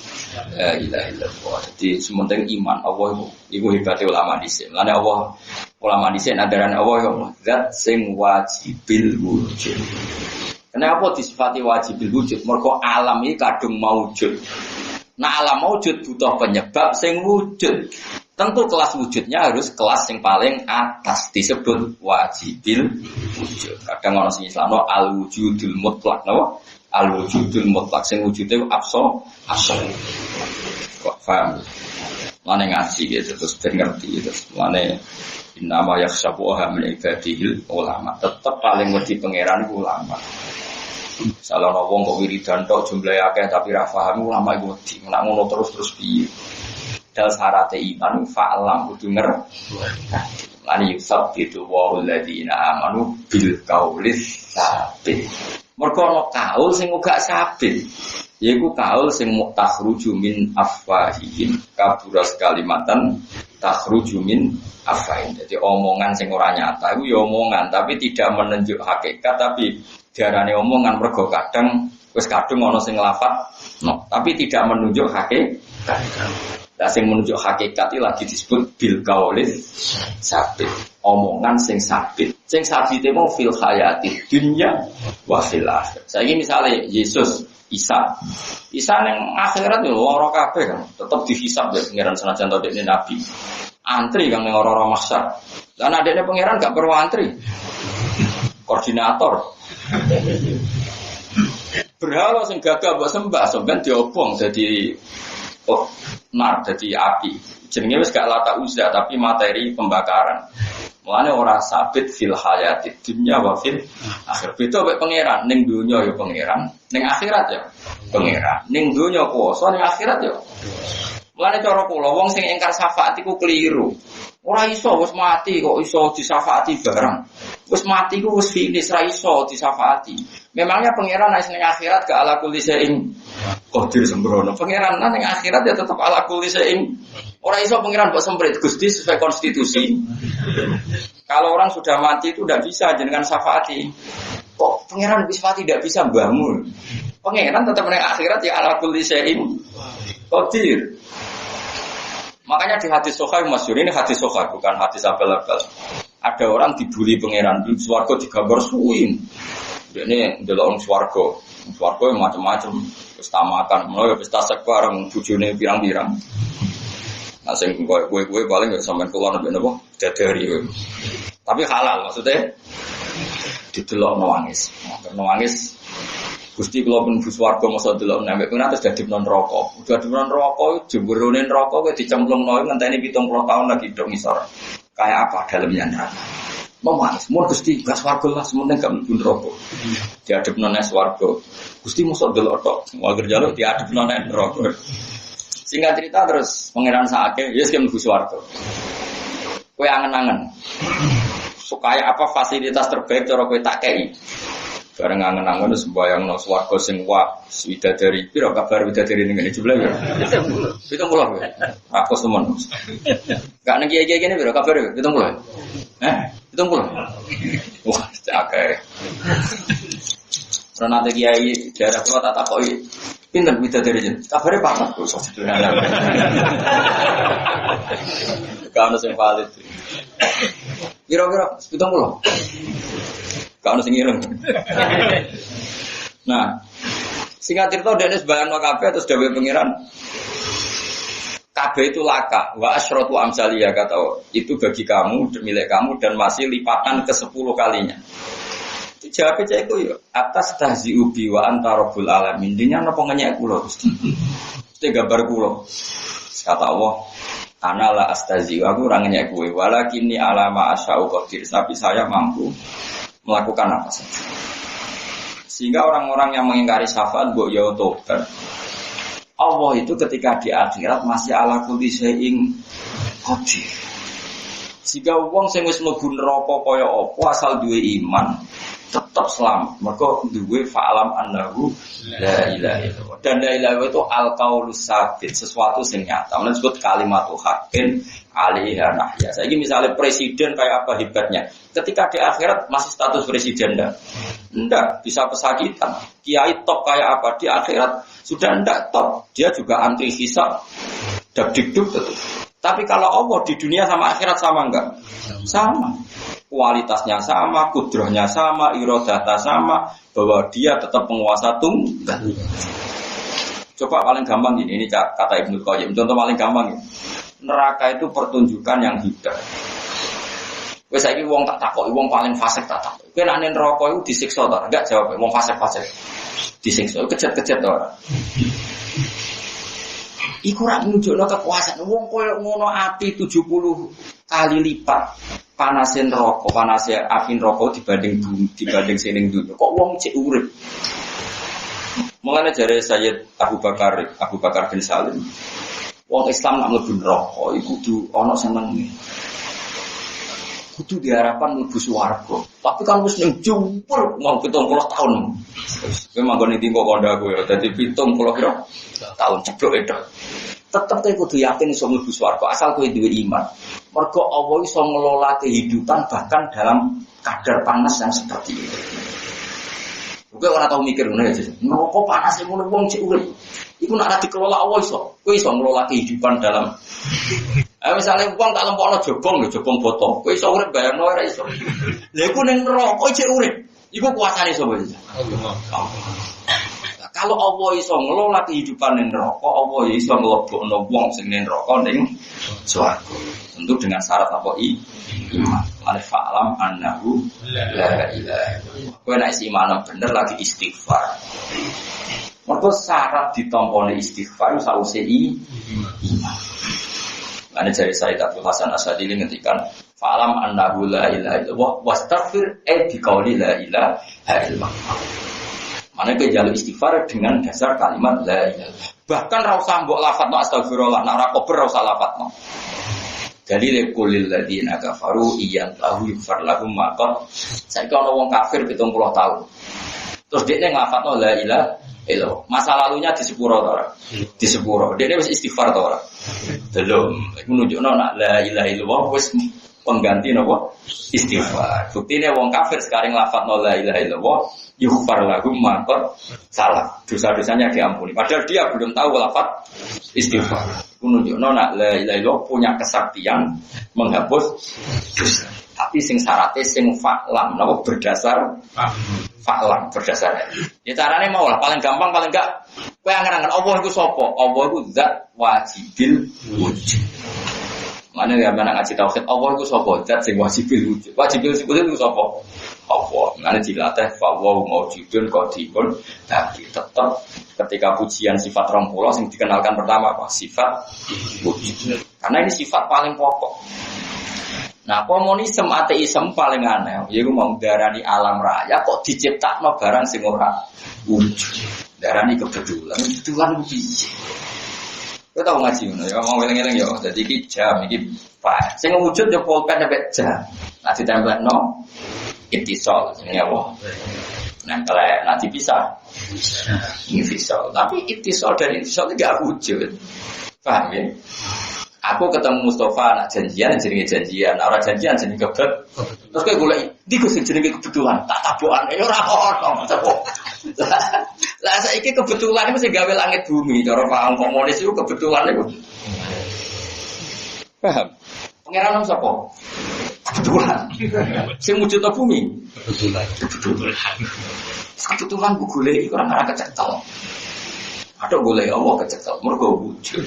la ilaha illallah. Jadi sementing iman Allah iku hebate ulama dhisik. Mulane Allah ulama dhisik nadaran Allah ya zat sing wajibil wujud. Kenapa disifati wajibil wujud? Mergo alam iki kadung maujud. Nah alam maujud butuh penyebab sing wujud. Tentu kelas wujudnya harus kelas yang paling atas disebut wajibil wujud. Kadang orang sing Islam al wujudul mutlak, no? Al wujudul mutlak sing wujudnya absolut. Kok paham? Mane ngaji gitu terus ben ngerti gitu. Mane innama yakhshabuha min ibadihil ulama. Tetap paling wedi pangeran ulama. Salah wong kok wiridan tok jumlahe akeh tapi ra paham ulama iku wedi. Nek ngono terus piye? Dal syarat iman fa'lam kudu ngerti. Lan yusabbitu wa alladziina amanu bil qaulis sabit. Mergo ana kaul sing uga sabit. Yaiku kaul sing takhruju min afwahihim. Kaburas kalimatan takhruju min afwahihim. Jadi omongan sing ora nyata iku ya omongan tapi tidak menunjuk hakikat tapi diarani omongan mergo kadang wis kadung ana sing lafat no, tapi tidak menunjuk hakikat. Lah sing menunjuk hakikat iki lagi disebut bil qaulis sabit. Omongan sing sabit. Sing sabit e mau fil hayati dunya wa fil akhir. Saiki misale Yesus, Isa ning akhirat yo ora kabeh kan, tetep dihisab ya pangeran senajan to dekne nabi. Antri kang ning ora-ora mahsyar. Lah nek dekne pangeran gak perlu antri. Koordinator. Berhala sing gagah mbok sembah sampean diobong dadi jadi api. Jenenge wis gak lata uzza tapi materi pembakaran. Mulane ora sabit fil hayati dunya wa fil akhir. Beda mek pangeran ning donya ya pangeran, ning akhirat ya pangeran. Ning donya kuwasa, ning akhirat ya. Mulane cara kula wong sing ingkar syafaat iku keliru. Ora iso wis mati kok iso disyafaati barang. Wis mati ku wis finish ra iso disyafaati. Memangnya pangeran ning akhirat gak ala kulli syai'in qadir sembrono. Pangeran ning akhirat ya tetep ala kulli syai'in. Ora iso pangeran kok semprit Gusti sesuai konstitusi. Kalau orang sudah mati itu tidak bisa jenengan syafaati. Kok pangeran bisa tidak bisa bangun? Pangeran tetap ning akhirat ya ala kulli syai'in qadir. Makanya di hadis sahih masyhur ini hadis sahih bukan hadis abal-abal. Ada orang dibuli pangeran di swarga digambar suwin. Ini ndelok swarga. Swarga yang macam-macam. Wis makan, mulai wis tasek bareng bojone pirang-pirang. Nah sing kowe paling gak sampean kula nek napa dadari. Tapi halal maksudnya didelok nangis. Nangis Gusti kula pun bus warga masa delok nek kena terus dadi neraka. Dadi neraka jemburone neraka kowe dicemplungno ngenteni 70 tahun lagi dok ngisor. Kayak apa dalamnya neraka? Memanis, mun Gusti gas warga lah sementing gak mlebu neraka. Diadepno nang swarga. Gusti mosok delok tok, wae jaluk diadepno nang neraka. Singkat cerita terus pangeran sakake, ya wis mlebu swarga. Kowe angen-angen. Supaya apa fasilitas terbaik cara kowe tak kei. Bareng angen-angen wis mbayangno swarga sing wah widadari. Piro kabar widadari ning ngene jebule ya? 70 ya. Aku semen. Gak nang kiye-kiye kene piro kabar 70? 70. Wah, akeh. Renate kiai daerah kula tak takoki. Pinten widadari jen? Kabare papat kok sederhana. Gak ono sing valid. Kira-kira 70. Kalau sing ireng. Nah, singkat cerita Dennis bayangno kabeh terus dawuh pangeran. Kabeh itu laka, wa asyratu amsaliyah kata itu bagi kamu, milik kamu dan masih lipatan ke-10 kalinya. Dijawabnya itu ya atas tahzi'u bi wa anta rabbul alamin. Intinya napa ngenyek kula Gusti. Mesti gambar kula. Kata Allah, ana la astazi aku ora ngenyek kowe, walakinni alama asya'u qadir. Tapi saya mampu melakukan apa saja. Sehingga orang-orang yang mengingkari syafaat mbok ya tobat. Allah itu ketika di akhirat masih ala kulli syai'in qadir. Sehingga wong sing wis mlebu neraka kaya apa asal duwe iman tetap selamat. Mereka duwe fa'alam annahu la ilaha illallah. Dan la ilaha itu al-qaulus sabit, sesuatu yang nyata. Menurut disebut kalimatu haqqin 'alaiha nahya. Saiki misalnya presiden kayak apa hebatnya? Ketika di akhirat masih status presiden enggak bisa pesakitan. Kiai top kayak apa di akhirat sudah enggak top. Dia juga anti hisab. Dagdikduk betul. Tapi kalau Allah di dunia sama akhirat sama enggak? Sama. Kualitasnya sama, kudrohnya sama, irodata sama, bahwa dia tetap penguasa tunggal. Coba paling gampang ini kata Ibnu Qayyim. Contoh paling gampang ini. Neraka itu pertunjukan yang hidup. Wes saiki wong tak takoki, wong paling fasik tak takoki. Kowe nek neraka iku disiksa ta? Enggak jawab, wong fasik-fasik. Disiksa, kejet-kejet ta ora? Iku ora nunjukno kekuasaan. Wong koyo ngono api 70 kali lipat panase neraka, panase api neraka dibanding bumi, dibanding sining dunya. Kok wong cek urip? Mulane jare Sayyid Abu Bakar bin Salim. Wong Islam nak mlebu neraka iku kudu ana senenge. Kudu diharapkan mlebu swarga. Tapi kan wis ning jumpur mau 70 tahun. Kowe manggon ning tingko kondak kowe dadi 70 tahun ceblok itu. Tetep kowe kudu yakin iso mlebu swarga asal kowe duwe iman. Mergo Allah iso ngelola kehidupan bahkan dalam kadar panas yang seperti itu. Kowe ora tau mikir ngono ya. Neraka panas ngono wong cek urip. Iku nek dikelola Allah iso. Kowe iso ngelola kehidupan dalam misalnya uang tak lempokno jobong lho, jobong botol. Kowe iso urip bayarno ora iso. Lha iku ning neraka cek urip. Iku kuasane sapa iki? Allah. Kalau Allah iso ngelola kehidupan ning neraka, Allah iso nglebokno wong sing ning neraka ning swarga. Tentu dengan syarat apa iman. Al-fa'lam annahu la ilaha illallah. Kowe nek iman bener lagi istighfar. Mergo syarat ditampone istighfar sause iman. Ana jari Sayyid Abdul Hasan Asyadili ngendikan fa'lam annahu la ilaha illallah wastaghfir bi qauli la ilaha illallah. Mana ke jalur istighfar dengan dasar kalimat la ilaha. Bahkan ra usah mbok lafadzno astagfirullah, nek ora kober ra usah lafadzno. Jadi lekulil ladina kafaru iyan lahu yufar lahum maqad. Saiki ana wong kafir 70 tahun. Terus dia nglafadzno la ilaha illallah. Masa lalunya di sepuro ta ora? Di sepuro. Dia wis istighfar ta ora? Belum. Iku nunjukno nek la ilaha illallah wis pengganti napa? Istighfar. Buktine wong kafir sekarang lafadzno la ilaha illallah yughfar lahum maqad salah. Dosa-dosanya diampuni. Padahal dia belum tahu lafaz istighfar. Iku nunjukno nek la ilaha illallah punya kesaktian menghapus dosa. Tapi sing syaratnya sing fa'lam napa berdasar fa'lam berdasar. Ya carane mau lah paling gampang paling enggak kowe angen-angen Allah iku sapa? Allah iku zat wajibil wujud. Mana ya mana ngaji tauhid Allah iku sapa? Zat sing wajibil wujud. Wajibil wujud iku sapa? Allah. Mana dilatih fa wa maujudun qadibun tapi tetap ketika pujian sifat 20 yang dikenalkan pertama apa? Sifat wujud. Karena ini sifat paling pokok. Nah, komunisme ateisme paling aneh, yaiku mau darani alam raya kok diciptakno barang sing ora wujud. Darani kebetulan piye? Kowe tau ngaji ngono ya, mau eling-eling ya. Dadi iki jam iki Pak. Sing wujud ya pulpen sampai jam. Nah ditembakno ittisal jenenge apa? Nempel nanti bisa. Ittisal. Tapi ittisal dan ittisal itu enggak wujud. Paham ya? Aku ketemu Mustafa nak janjian jenenge janjian, ora janjian jenenge kebet. Terus kowe golek ndi Gus jenenge kebetulan, tak tabokan ora ono. Lah saiki kebetulan mesti gawe langit bumi, cara paham komunis itu kebetulan itu. Paham? Pangeran sapa? Kebetulan. Sing wujud bumi. Kebetulan. Kebetulan ku golek ora ora kecekel. Ada golek Allah kecekel, mergo wujud.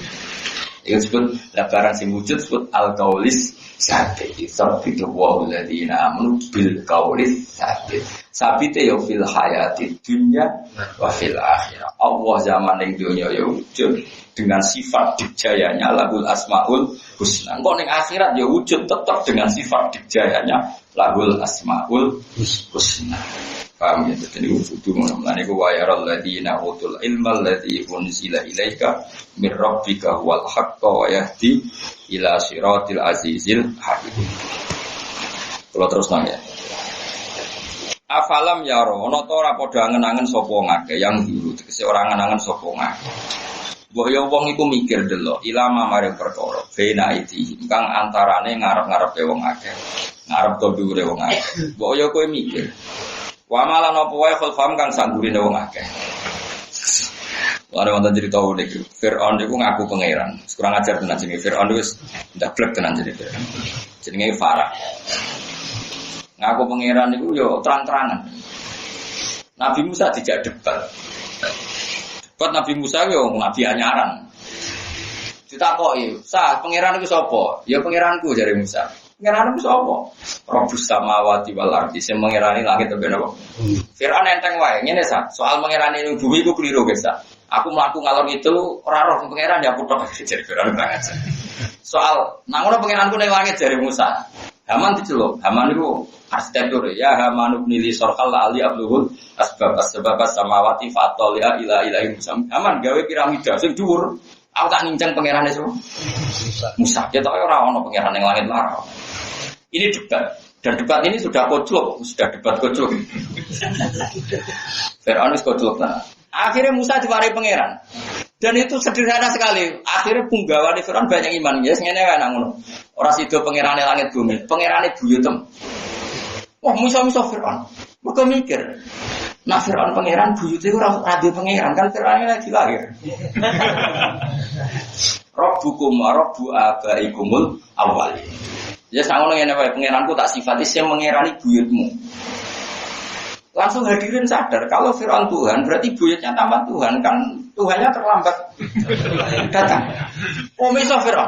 Yang disebut barang sing wujud disebut al-qaulis sabit. Sabit wa alladziina amanu bil qaulis sabit. Sabit ya fil hayati dunya wa fil akhirah. Allah zaman ning dunya ya wujud dengan sifat dijayanya lahul asmaul husna. Kok ning akhirat ya wujud tetap dengan sifat dijayanya lahul asmaul husna. Paham ya? Jadi wujudu mengenai kuwayaral ladina utul ilmal ladzi unzila ilaika mir rabbika wal haqqa wa yahdi ila siratil azizil hakim. Kalau terus nanya. Afalam yaro ana ta ora padha angen-angen sapa ngake yang dulu tegese ora angen-angen sapa ngake. Mbok ya wong iku mikir delok ilama maring perkara bena iki kang antarane ngarep-ngarepe wong akeh. Ngarep to dhuwure wong akeh. Mbok ya kowe mikir. Wa malan apa wae khulfam kang sanggurine wong akeh. Lare wonten cerita unik. Firaun iku ngaku pangeran. Kurang ajar tenan jenenge Firaun wis ndablek tenan jenenge. Jenenge Farah. Ngaku pangeran itu yo terang-terangan. Nabi Musa dijak debat. Debat Nabi Musa yo nabi anyaran. Ditakoki, "Sah, pangeran iku sapa?" "Ya pangeranku," jare Musa. "Pangeranku sapa?" "Rabbus samawati wal ardi," sing pangerani langit lan apa. Firaun enteng wae, ngene sa, soal pangerane ning bumi iku kliru guys sa. Aku mlaku ngalor itu ora roh pangeran ya putok jare Firaun banget. Soal nang ora pangeranku ning langit jare Musa. Haman diceluk, Haman itu arsitektur ya Haman nili sorkal ali abluhul asbab samawati fatol ya ila ilahi Musa. Haman gawe piramida sing dhuwur. Aku tak nincang pangerane semua. Musa, kita ora ono pangeran yang langit lara. Ini debat dan debat ini sudah koclok, sudah debat koclok. Firaun wis koclok nah. Akhirnya Musa diwarai pangeran. Dan itu sederhana sekali. Akhirnya punggawane Firaun banyak iman. Ya ngene wae nang ngono. Ora sida pangerane langit bumi, pangerane buyutem. Wah, Musa Firaun. Mergo mikir. Nah Firaun pangeran buyute ora radio pangeran kan Firaun lagi lahir. Rabbukum wa rabbu abaikumul awwalin. Ya sangono ngene wae pangeranku tak sifati sing mengerani buyutmu. Langsung hadirin sadar kalau Firaun Tuhan berarti buyutnya tambah Tuhan kan Tuhannya terlambat datang. Misal Firaun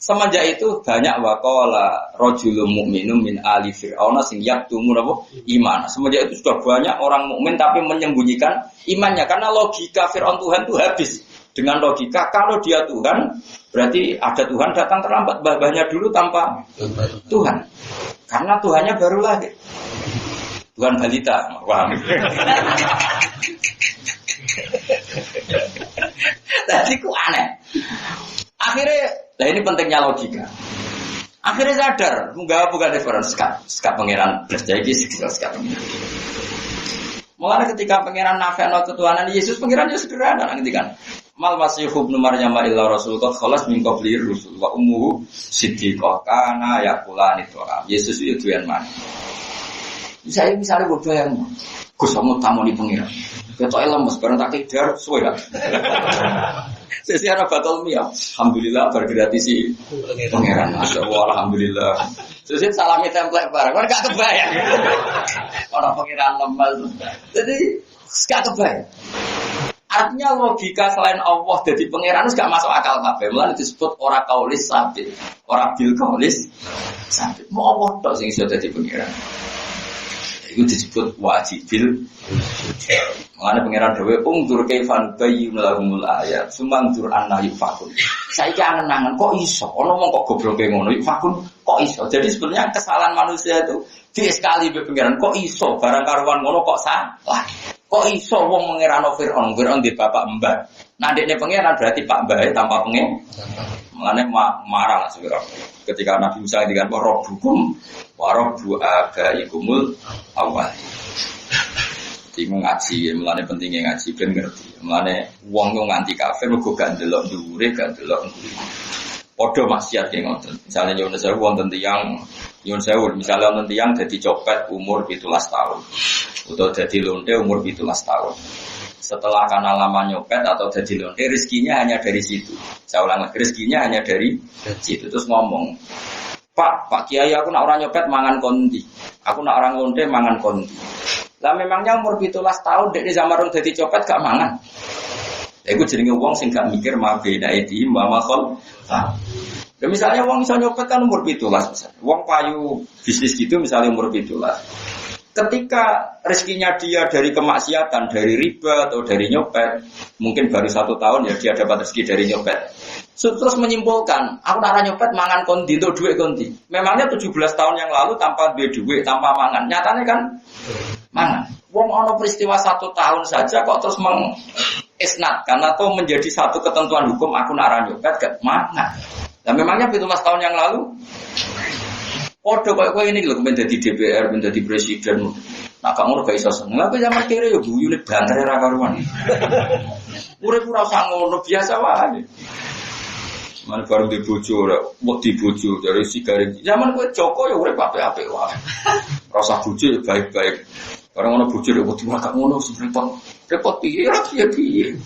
semenjak itu banyak waqala rajulun mu'minun min ali fir'aun sing yaktumun apa iman. Semenjak itu sudah banyak orang mukmin tapi menyembunyikan imannya karena logika Firaun Tuhan itu habis. Dengan logika kalau dia Tuhan berarti ada Tuhan datang terlambat, bahnya dulu tanpa Tuhan. Karena Tuhannya baru lahir. Tuhan balita, paham? Tadi ku aneh. Akhirnya, nah ini pentingnya logika. Akhirnya sadar, enggak bukan referensi skap pangeran berjaya skap pangeran. Mulai ketika pangeran nafeno ketuhanan Yesus, pangeran Yesus sederhana nanti kan. Mal masih ibnu Maryam illa rasul qad khalas min qabli rusul wa ummuhu siddiqah kana yaqulani tu'am. Yesus itu tuan mana? Misalnya bodoh yang Gus kamu tamu di pengiran. Ketok lemes bareng tak kejar suwe kan. Sesi ana batal mia. Alhamdulillah bergratisi pengiran. Masyaallah alhamdulillah. Sesi salami template bareng kan gak kebayang. Orang pengiran lemes. Jadi gak kebayang. Artinya logika selain Allah jadi pengiran itu gak masuk akal kabeh. Mulane disebut ora kaulis sabit, ora bil kaulis sabit. Mau Allah tok sing iso dadi pengiran. Itu disebut wajibil. Mengenai pangeran dewe ungdur kaifan bayyun lahumul ayat sumangdur anna yufakun. Saiki angen-angen kok iso ana wong kok gobloke ngono yufakun kok iso. Jadi sebenarnya kesalahan manusia itu sekali be pangeran kok iso barang karuan ngono kok salah. Kok iso wong mengerano Firaun di bapak mbah. Nah dekne pangeran berarti pak mbahe tanpa pengen. Mengenai marah lah Firaun. Ketika Nabi Musa ngendikan rabbukum wa rabbu abaikumul awwal. Iku ngaji, mulane pentingnya ngaji ben ngerti. Mulane wong yo nganti kafir mergo gak ndelok dhuwure, gak ndelok nguri. Padha maksiat ki ngoten. Misale nyuwun sewu wonten tiyang nyuwun sewu, misale wonten tiyang dadi copet umur 17 tahun. Utawa dadi lonte umur 17 tahun. Setelah karena lama nyopet atau dadi lonte rezekinya hanya dari situ. Saya ulang lagi rezekinya hanya dari situ. Terus ngomong, Pak Kiai aku nak orang nyopet mangan kondi. Aku nak orang lonte mangan kondi. Lah memangnya umur 17 tahun dek di zaman orang dadi copet gak mangan. Lha iku jenenge wong sing gak mikir mabena iki mama khol. Ya misalnya wong iso nyopet kan umur 17 misalnya. Wong payu bisnis gitu misalnya umur 17. Ketika rezekinya dia dari kemaksiatan, dari riba atau dari nyopet, mungkin baru 1 tahun ya dia dapat rezeki dari nyopet. Terus menyimpulkan, aku nak nyopet mangan kondi untuk duit kondi. Memangnya 17 tahun yang lalu tanpa duit, tanpa mangan. Nyatanya kan mangan. Wong ono peristiwa 1 tahun saja kok terus mengisnatkan atau menjadi satu ketentuan hukum aku nak nyopet gak mangan. Dan memangnya 17 tahun yang lalu podo kok ini lho menjadi DPR, menjadi presiden. Nak ngono gak iso seneng. Tapi zaman kere yo guyune bantere ra karuan. Urip ora usah ngono biasa wae. Man bareng di bojo ora, mau di bojo dari sigare. Zaman kowe Joko ya urip apik-apik wae. Rasa bojo ya baik-baik. Bareng ono bojo ya kudu gak ngono repot. Repot piye ra piye.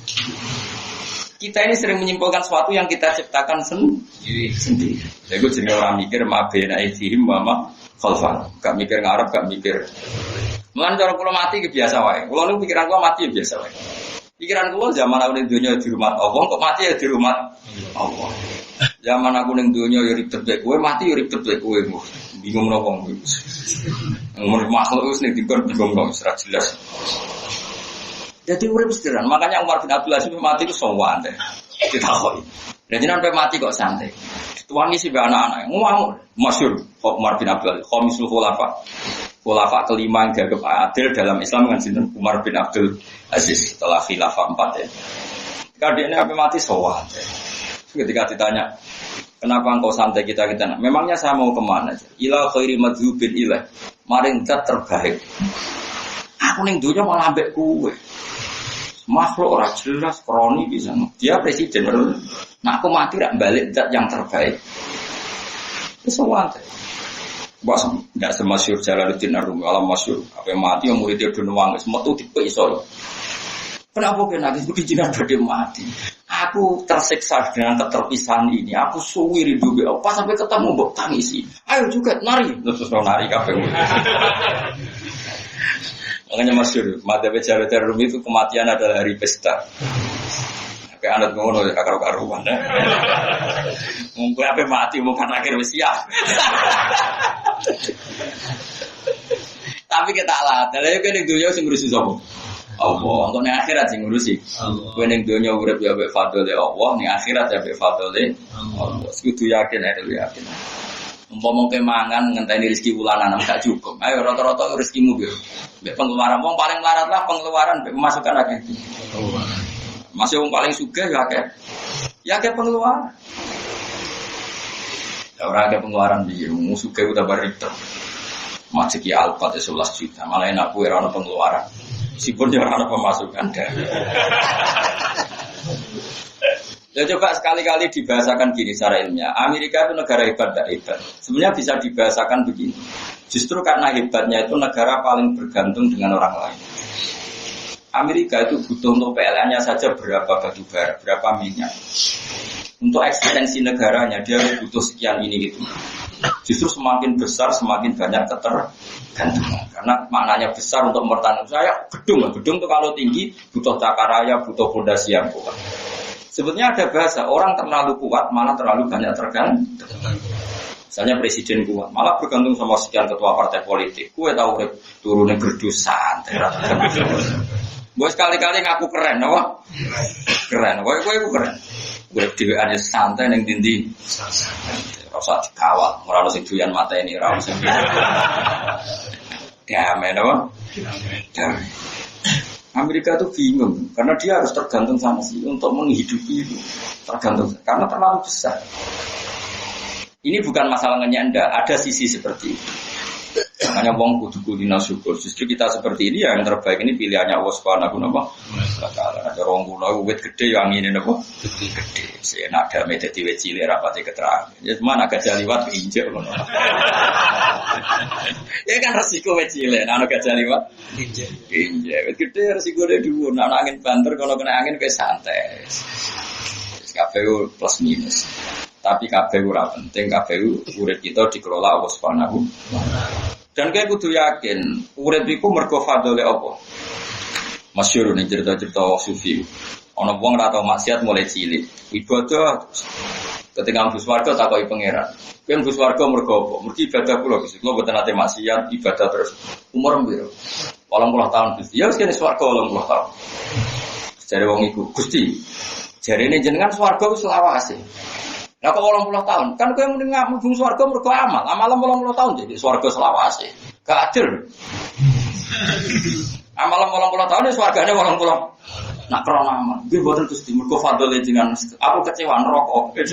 Kita ini sering menyimpulkan sesuatu yang kita ciptakan sendiri. Jadi jenenge orang mikir mabena aidihim mama khalfan. Gak mikir ngarep, gak mikir. Mulane cara kula mati biasa wae. Kula niku pikiran kula mati biasa wae. Pikiran kula zaman aku ning donya di rumah Allah kok mati ya di rumah Allah. Zaman aku ning donya ya ribet bae kowe mati ya ribet bae kowe. Bingung nopo. Umur makhluk wis ning dikon bingung kok ora jelas. Jadi urip sederhana, makanya Umar bin Abdul Aziz mati itu sowan deh. Ditakoki. Lah jenengan mati kok santai. Dituangi sih anak-anak. Ngomong masyhur Umar bin Abdul Aziz, khamisul khulafa. Khulafa kelima yang dianggap adil dalam Islam kan sinten Umar bin Abdul Aziz setelah khilafah 4 ya. Kadene apa mati sowan deh. Ketika ditanya, kenapa engkau santai kita? Memangnya saya mau kemana aja? Ila khairi madzubin ilah. Maring zat terbaik. Aku ning dunya malah ambek kowe. Makhluk ora jelas kroni bisa. Dia presiden bener. Nah aku mati rak balik zat yang terbaik. Wis wae. Bos enggak semasyhur Jalaluddin Ar-Rumi alam masyhur. Apa mati yang muridnya do nuwang wis metu dipiso. Kenapa kena begini jinak badhe mati? Aku tersiksa dengan keterpisahan ini. Aku suwi rindu be apa sampai ketemu mbok tangisi. Ayo juga nari. Terus nari kabeh. Makanya masyhur, madzhab Jalaluddin Rumi itu kematian adalah hari pesta. Kayak anak ngono ya karo-karuan. Mungkin apa mati mungkin akhir wis siap. Tapi kita lah, lha yo kene dunya sing ngurusi sapa? Allah. Untuk ning akhirat sing ngurusi. Kowe ning dunya urip ya mbek fadhole Allah, ning akhirat ya mbek fadhole Allah. Kudu yakin yakin. Umpama kemangan ngenteni rezeki wulanan gak cukup. Ayo rata-rata rezekimu piye? Mbek pengeluaran wong paling larat lah pengeluaran mbek pemasukan akeh. Masih wong paling sugih ya akeh. Ya akeh pengeluaran. Ya ora akeh pengeluaran piye? Wong sugih udah bariter. Masih Alphard 11 juta, malah enak kowe ora ono pengeluaran. Meskipun dia ora ono pemasukan. Ya coba sekali-kali dibahasakan gini secara ilmiah. Amerika itu negara hebat, tidak hebat. Sebenarnya bisa dibahasakan begini. Justru karena hebatnya itu negara paling bergantung dengan orang lain. Amerika itu butuh untuk PLN-nya saja berapa batu bara, berapa minyak. Untuk eksistensi negaranya dia butuh sekian ini itu. Justru semakin besar semakin banyak ketergantungan. Karena maknanya besar untuk mempertahankan saya gedung itu kalau tinggi butuh cakaraya, butuh fondasi yang kuat. Sebetulnya ada bahasa orang terlalu kuat malah terlalu banyak tergantung. Misalnya presiden kuat malah bergantung sama sekian ketua partai politik. Kue tahu turunnya gerdusan. Gue sekali-kali ngaku keren, apa? Keren. Gue keren. Gue diweane santai neng dindi. Rasa dikawal. Ora sing doyan mata ini ora sing. Damai, apa? Damai. Amerika itu bingung karena dia harus tergantung sama sih untuk menghidupi itu tergantung karena terlalu besar. Ini bukan masalah nyenda, ada sisi seperti itu. Makanya wong kudu syukur. Justru kita seperti ini yang terbaik ini pilihannya Allah Subhanahu wa taala. Ada rong kula wit gede yang ngene napa? Gede. Senak dame dadi wit cilik rapate keterangan. Ya mana gajah liwat injek ngono. Ya kan resiko wit cilik, ana gajah liwat injek. Wit gede resikone dhuwur, ana angin banter kalau kena angin wis santai. KPU plus minus. Tapi KPU ora penting, KPU urip kita dikelola Allah Subhanahu wa taala. Dan kayak kudu yakin urip iku mergo fadhole apa? Masyhur ning cerita-cerita sufi. Ana wong ora tau maksiat mulai cilik. Ibadah ketika mlebu swarga takoki pangeran. Kowe mlebu swarga mergo apa? Mergo ibadah kula Gusti. Kula boten nate maksiat, ibadah terus. Umur piro? 80 tahun Gusti. Ya wis kene swarga 80 tahun. Jare wong iku, Gusti. Jarene jenengan swarga wis selawase. Lah kok 80 tahun? Kan kowe mending mlebu swarga mergo amal. Amal 80 tahun jadi swarga selawase. Gak adil. Amal 80 tahun ya swargane 80. Nak krono amal. Nggih mboten Gusti, mergo fadhole jenengan. Aku kecewa neraka.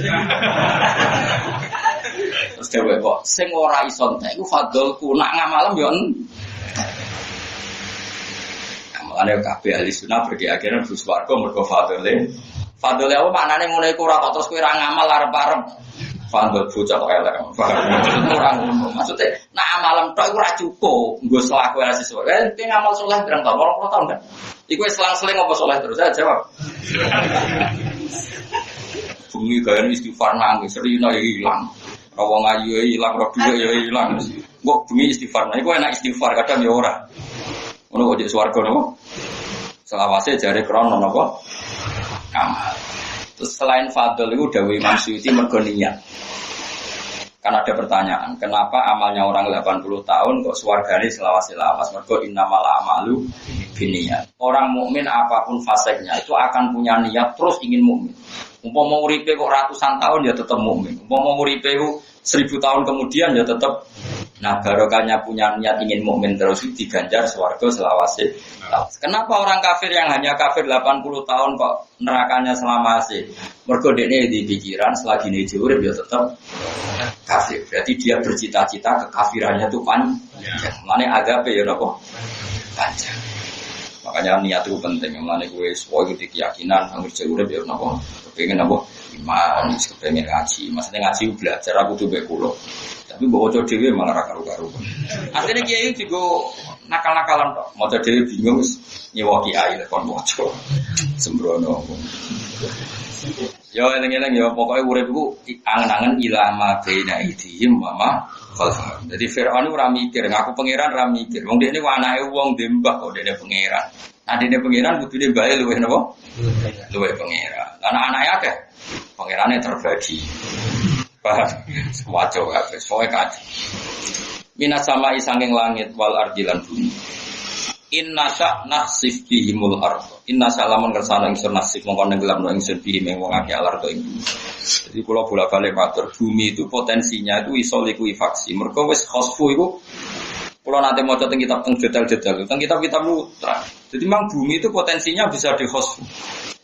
Terus dhewe kok sing ora iso entek iku fadholku nak ngamalem yo. Makanya kabeh ahli sunnah berkeyakinan bus warga mergo fadole. Fadole apa maknane ngono iku ora kok terus kowe ra ngamal arep-arep. Fadol bocah kok elek. Ora ngono. Maksudnya nak amalan tok iku ora cukup. Nggo selaku ora sesuai. Kan ngamal saleh pirang tahun? 20 tahun kan. Iku wis selang-seling apa saleh terus saya jawab. Bumi gaya istighfar nangis, rina ya hilang. Wong ayu ya hilang, roh dhuwit ya hilang. Mbok bumi istighfar. Nah iku enak istighfar kadang ya ora. Ono kok jek swarga napa? Selawase jare krono napa? Amal. Terus selain fadl itu dawuh Imam Suyuti mergo niat. Kan ada pertanyaan, kenapa amalnya orang 80 tahun kok swargane selawase-lawas? Mergo innamal a'malu binniyat. Orang mukmin apapun faseknya itu akan punya niat terus ingin mukmin. Umpama uripe kok ratusan tahun ya tetap mukmin. Umpama uripe 1000 tahun kemudian ya tetap. Nah, barokahnya punya niat ingin mukmin terus diganjar swarga selawase. Kenapa orang kafir yang hanya kafir 80 tahun kok nerakanya selawase? Mergo dekne di pikiran selagi ini urip ya tetap kafir. Berarti dia bercita-cita kekafirannya itu panjang. Mane agape ya napa? Panjang. Makanya niat itu penting. Mane kowe sesuai iki keyakinan anggere urip ya napa? Kepengin napa? Iman, kepengin ngaji. Maksudnya ngaji belajar aku tuh mbek kula. Tapi mbok waca dhewe malah ra karo-karo. Asline kiai juga nakal-nakalan tok. Maca dhewe bingung wis nyewa kiai kon waca. Sembrono. Ya eling-eling ya pokoke urip iku angen-angen ilama baina idhim wa ma khalfahum. Jadi Firaun ora mikir, ngaku pangeran ora mikir. Wong dekne anake wong dembah kok dekne pangeran. Nah dekne pangeran kudune bae luwih napa? Luwih pangeran. Lah anake akeh. Pangerane terbagi. Wajo kabeh, soalnya kaji. Minas sama isanging langit wal ardilan bumi. Inna sya nasif bihimul ardo. Inna salaman kersana ingsun nasif mongkon nenggelam no ingsun bihim yang wong akeh alardo ing bumi. Jadi kula bolak-balik matur, bumi itu potensinya itu iso likuifaksi. Mergo wis khosfu iku kula nate maca teng kitab teng detail-detail. Teng kitab-kitab terang. Jadi memang bumi itu potensinya bisa dikhosfu.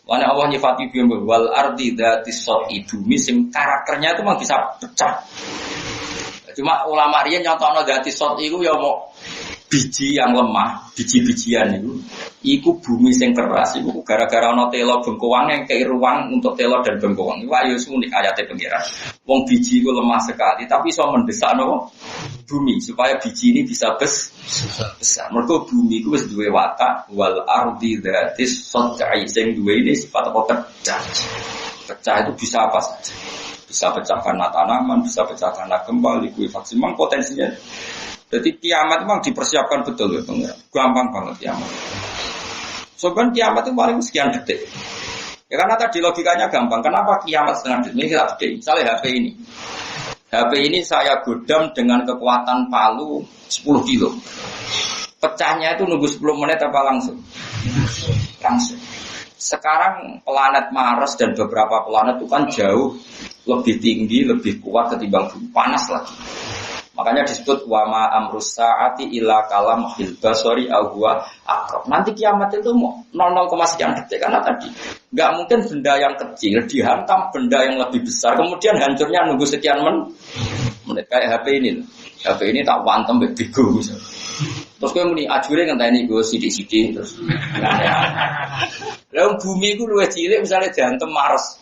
Karena Allah nyifati bumi wal ardi dzatis sod'i bumi sing karakternya itu memang bisa pecah. Cuma ulama riyen nyotokno dzatis sod'i iku ya mau biji yang lemah, biji-bijian iku bumi sing keras iku gara-gara ana telo bengkoang yang kei ruang untuk telo dan bengkoang. Iku ayo unik ayate pengiran. Wong biji iku lemah sekali tapi iso mendesak nopo bumi supaya biji ini bisa besar. Mergo bumi iku wis duwe watak wal ardi dzatis sod'i sing duwe ini sifat apa pecah. Pecah itu bisa apa saja. Bisa pecah karena tanaman, bisa pecah karena gempa, likuifaksi. Memang potensinya. Jadi kiamat memang dipersiapkan betul ya, gampang banget kiamat. Soalnya kiamat itu paling sekian detik. Ya karena tadi logikanya gampang. Kenapa kiamat setengah detik? Ini kita detik. Misalnya HP ini. HP ini saya godam dengan kekuatan palu 10 kilo. Pecahnya itu nunggu 10 menit apa langsung? Langsung. Sekarang planet Mars dan beberapa planet itu kan jauh lebih tinggi, lebih kuat ketimbang bumi. Panas lagi. Makanya disebut wama amrus saati ila kalam hilbasori ahwa akrab. Nanti kiamat itu 0, sekian detik karena tadi nggak mungkin benda yang kecil dihantam benda yang lebih besar kemudian hancurnya nunggu sekian menit kayak HP ini. HP ini tak wantem bego misalnya. Terus kowe muni ajure ngenteni go sithik-sithik terus. Lah bumi iku luwih cilik misalnya diantem Mars.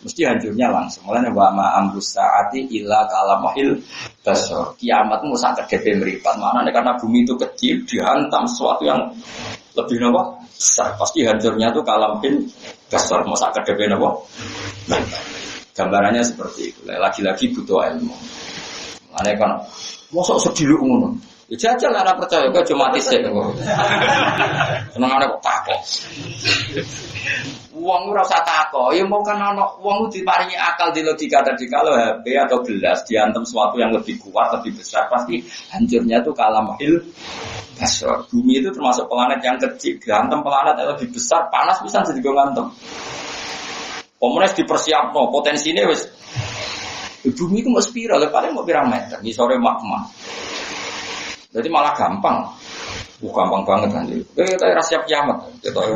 Mesti hancurnya langsung. Mulane wa ma amrus saati illa kalamahil basar. Kiamat mau sak kedepe mripat. Maknane karena bumi itu kecil dihantam sesuatu yang lebih napa? Besar. Pasti hancurnya itu kalamil basar. Mau sak kedepe napa? Gambarannya seperti itu. Lagi-lagi butuh ilmu. Maknane kan mosok sediluk ngono. Ya jajal ora percaya kok cuma mati sik kok. Senengane kok takok. Wong ora usah takok, ya mau kan ana wong diparingi akal di logika tadi kalau HP atau gelas diantem sesuatu yang lebih kuat, lebih besar pasti hancurnya itu kalamahil basar. Bumi itu termasuk planet yang kecil, diantem planet yang lebih besar, panas bisa jadi ngantem. Komunis dipersiapno, potensinya wis bumi itu mau spiral, paling mau pirang meter, ngisore magma. Jadi malah gampang. Gampang banget kan. Kita siap kiamat. Kita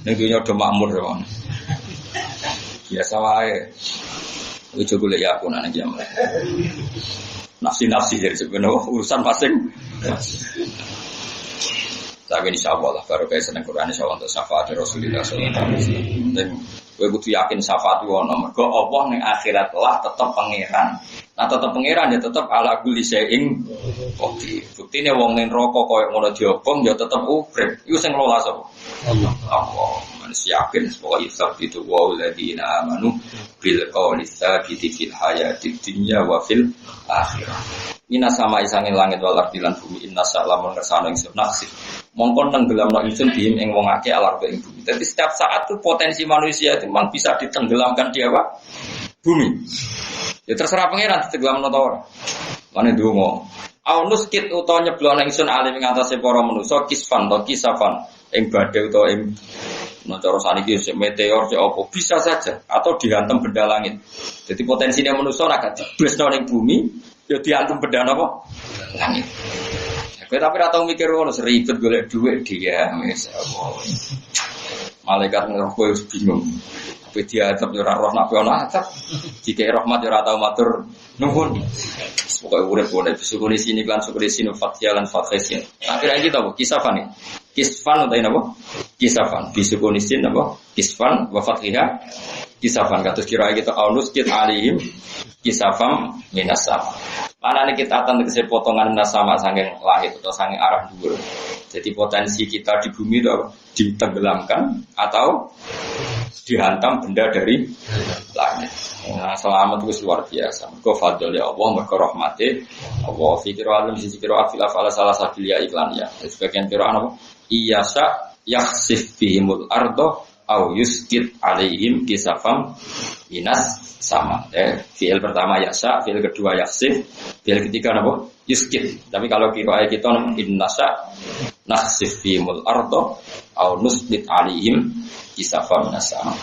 negerinya udah makmur ya. Biasa wae. Itu boleh ya aku nanya kiamat. Nafsi dari sebenarnya urusan masing. Tapi insyaallah lah baru kayak seneng Quran insyaallah untuk syafaat Rasulullah sallallahu alaihi wasallam. Dan kowe kudu yakin syafaat ku ono. Mergo Allah ning akhirat lah tetep pangeran. Nah tetep pangeran ya tetep ala kulli syai'in qadir. Buktine wong ning neraka koyo ngono diobong ya tetep urip. Iku sing ngelola sapa? Allah. Yakin bahwa isab itu wauladina amanu bil qawli tsabiti fil hayatid dunya wa fil akhirah. Inna sama isangin langit wal ardi lan bumi inna sa'lamun kersane ingsun naksih. Mongkon tenggelamno ingsun bihim ing wong akeh alar ing bumi. Jadi setiap saat tuh potensi manusia itu memang bisa ditenggelamkan di apa? Bumi. Ya terserah pangeran ditenggelamno ta ora. Mane ndonga. Aunus kit utawa nyeblokno ingsun alim ing atase para manusa kisfan to kisafan ing badhe utawa ing cara saniki meteor cek apa bisa saja atau dihantam benda langit. Jadi potensinya manusia agak jeblesno ning bumi ya dihantam benda apa? Langit. Kowe tapi ora tau mikir ngono seribet golek dhuwit dia wis apa. Malaikat ngeroh kowe bingung. Tapi dia tetep ora roh nek ana atap. Jika rahmat ora tau matur nuwun. Pokoke urip boleh syukuri sini lan syukuri sini fatihah lan fatihah. Akhirnya kita apa? Kisafan nih. Kisfan atau apa? Kisafan. Bisukunisin apa? Kisfan wa fatihah. Kisafan kados kira kita aunus kit alihim kisafam minasam. Mana nih kita akan tegese potongan nasama saking lahit atau saking arah dhuwur. Jadi potensi kita di bumi itu apa? Ditenggelamkan atau dihantam benda dari langit. Nah, selamat itu luar biasa. Mergo fadl ya Allah, mergo rahmate Allah. Fikir alim sisi kira afil afala salah satu dia iklan ya. Sebagian kira apa? Iyasa yakhsif bihimul ardo au yuskit alaihim kisafam minas sama. Fi'il pertama yasa, fi'il kedua yakhsif, fi'il ketiga apa? Yuskit. Tapi kalau kira kita innasa nakhsif bihimul ardo au nuskit alaihim kisafam minas sama.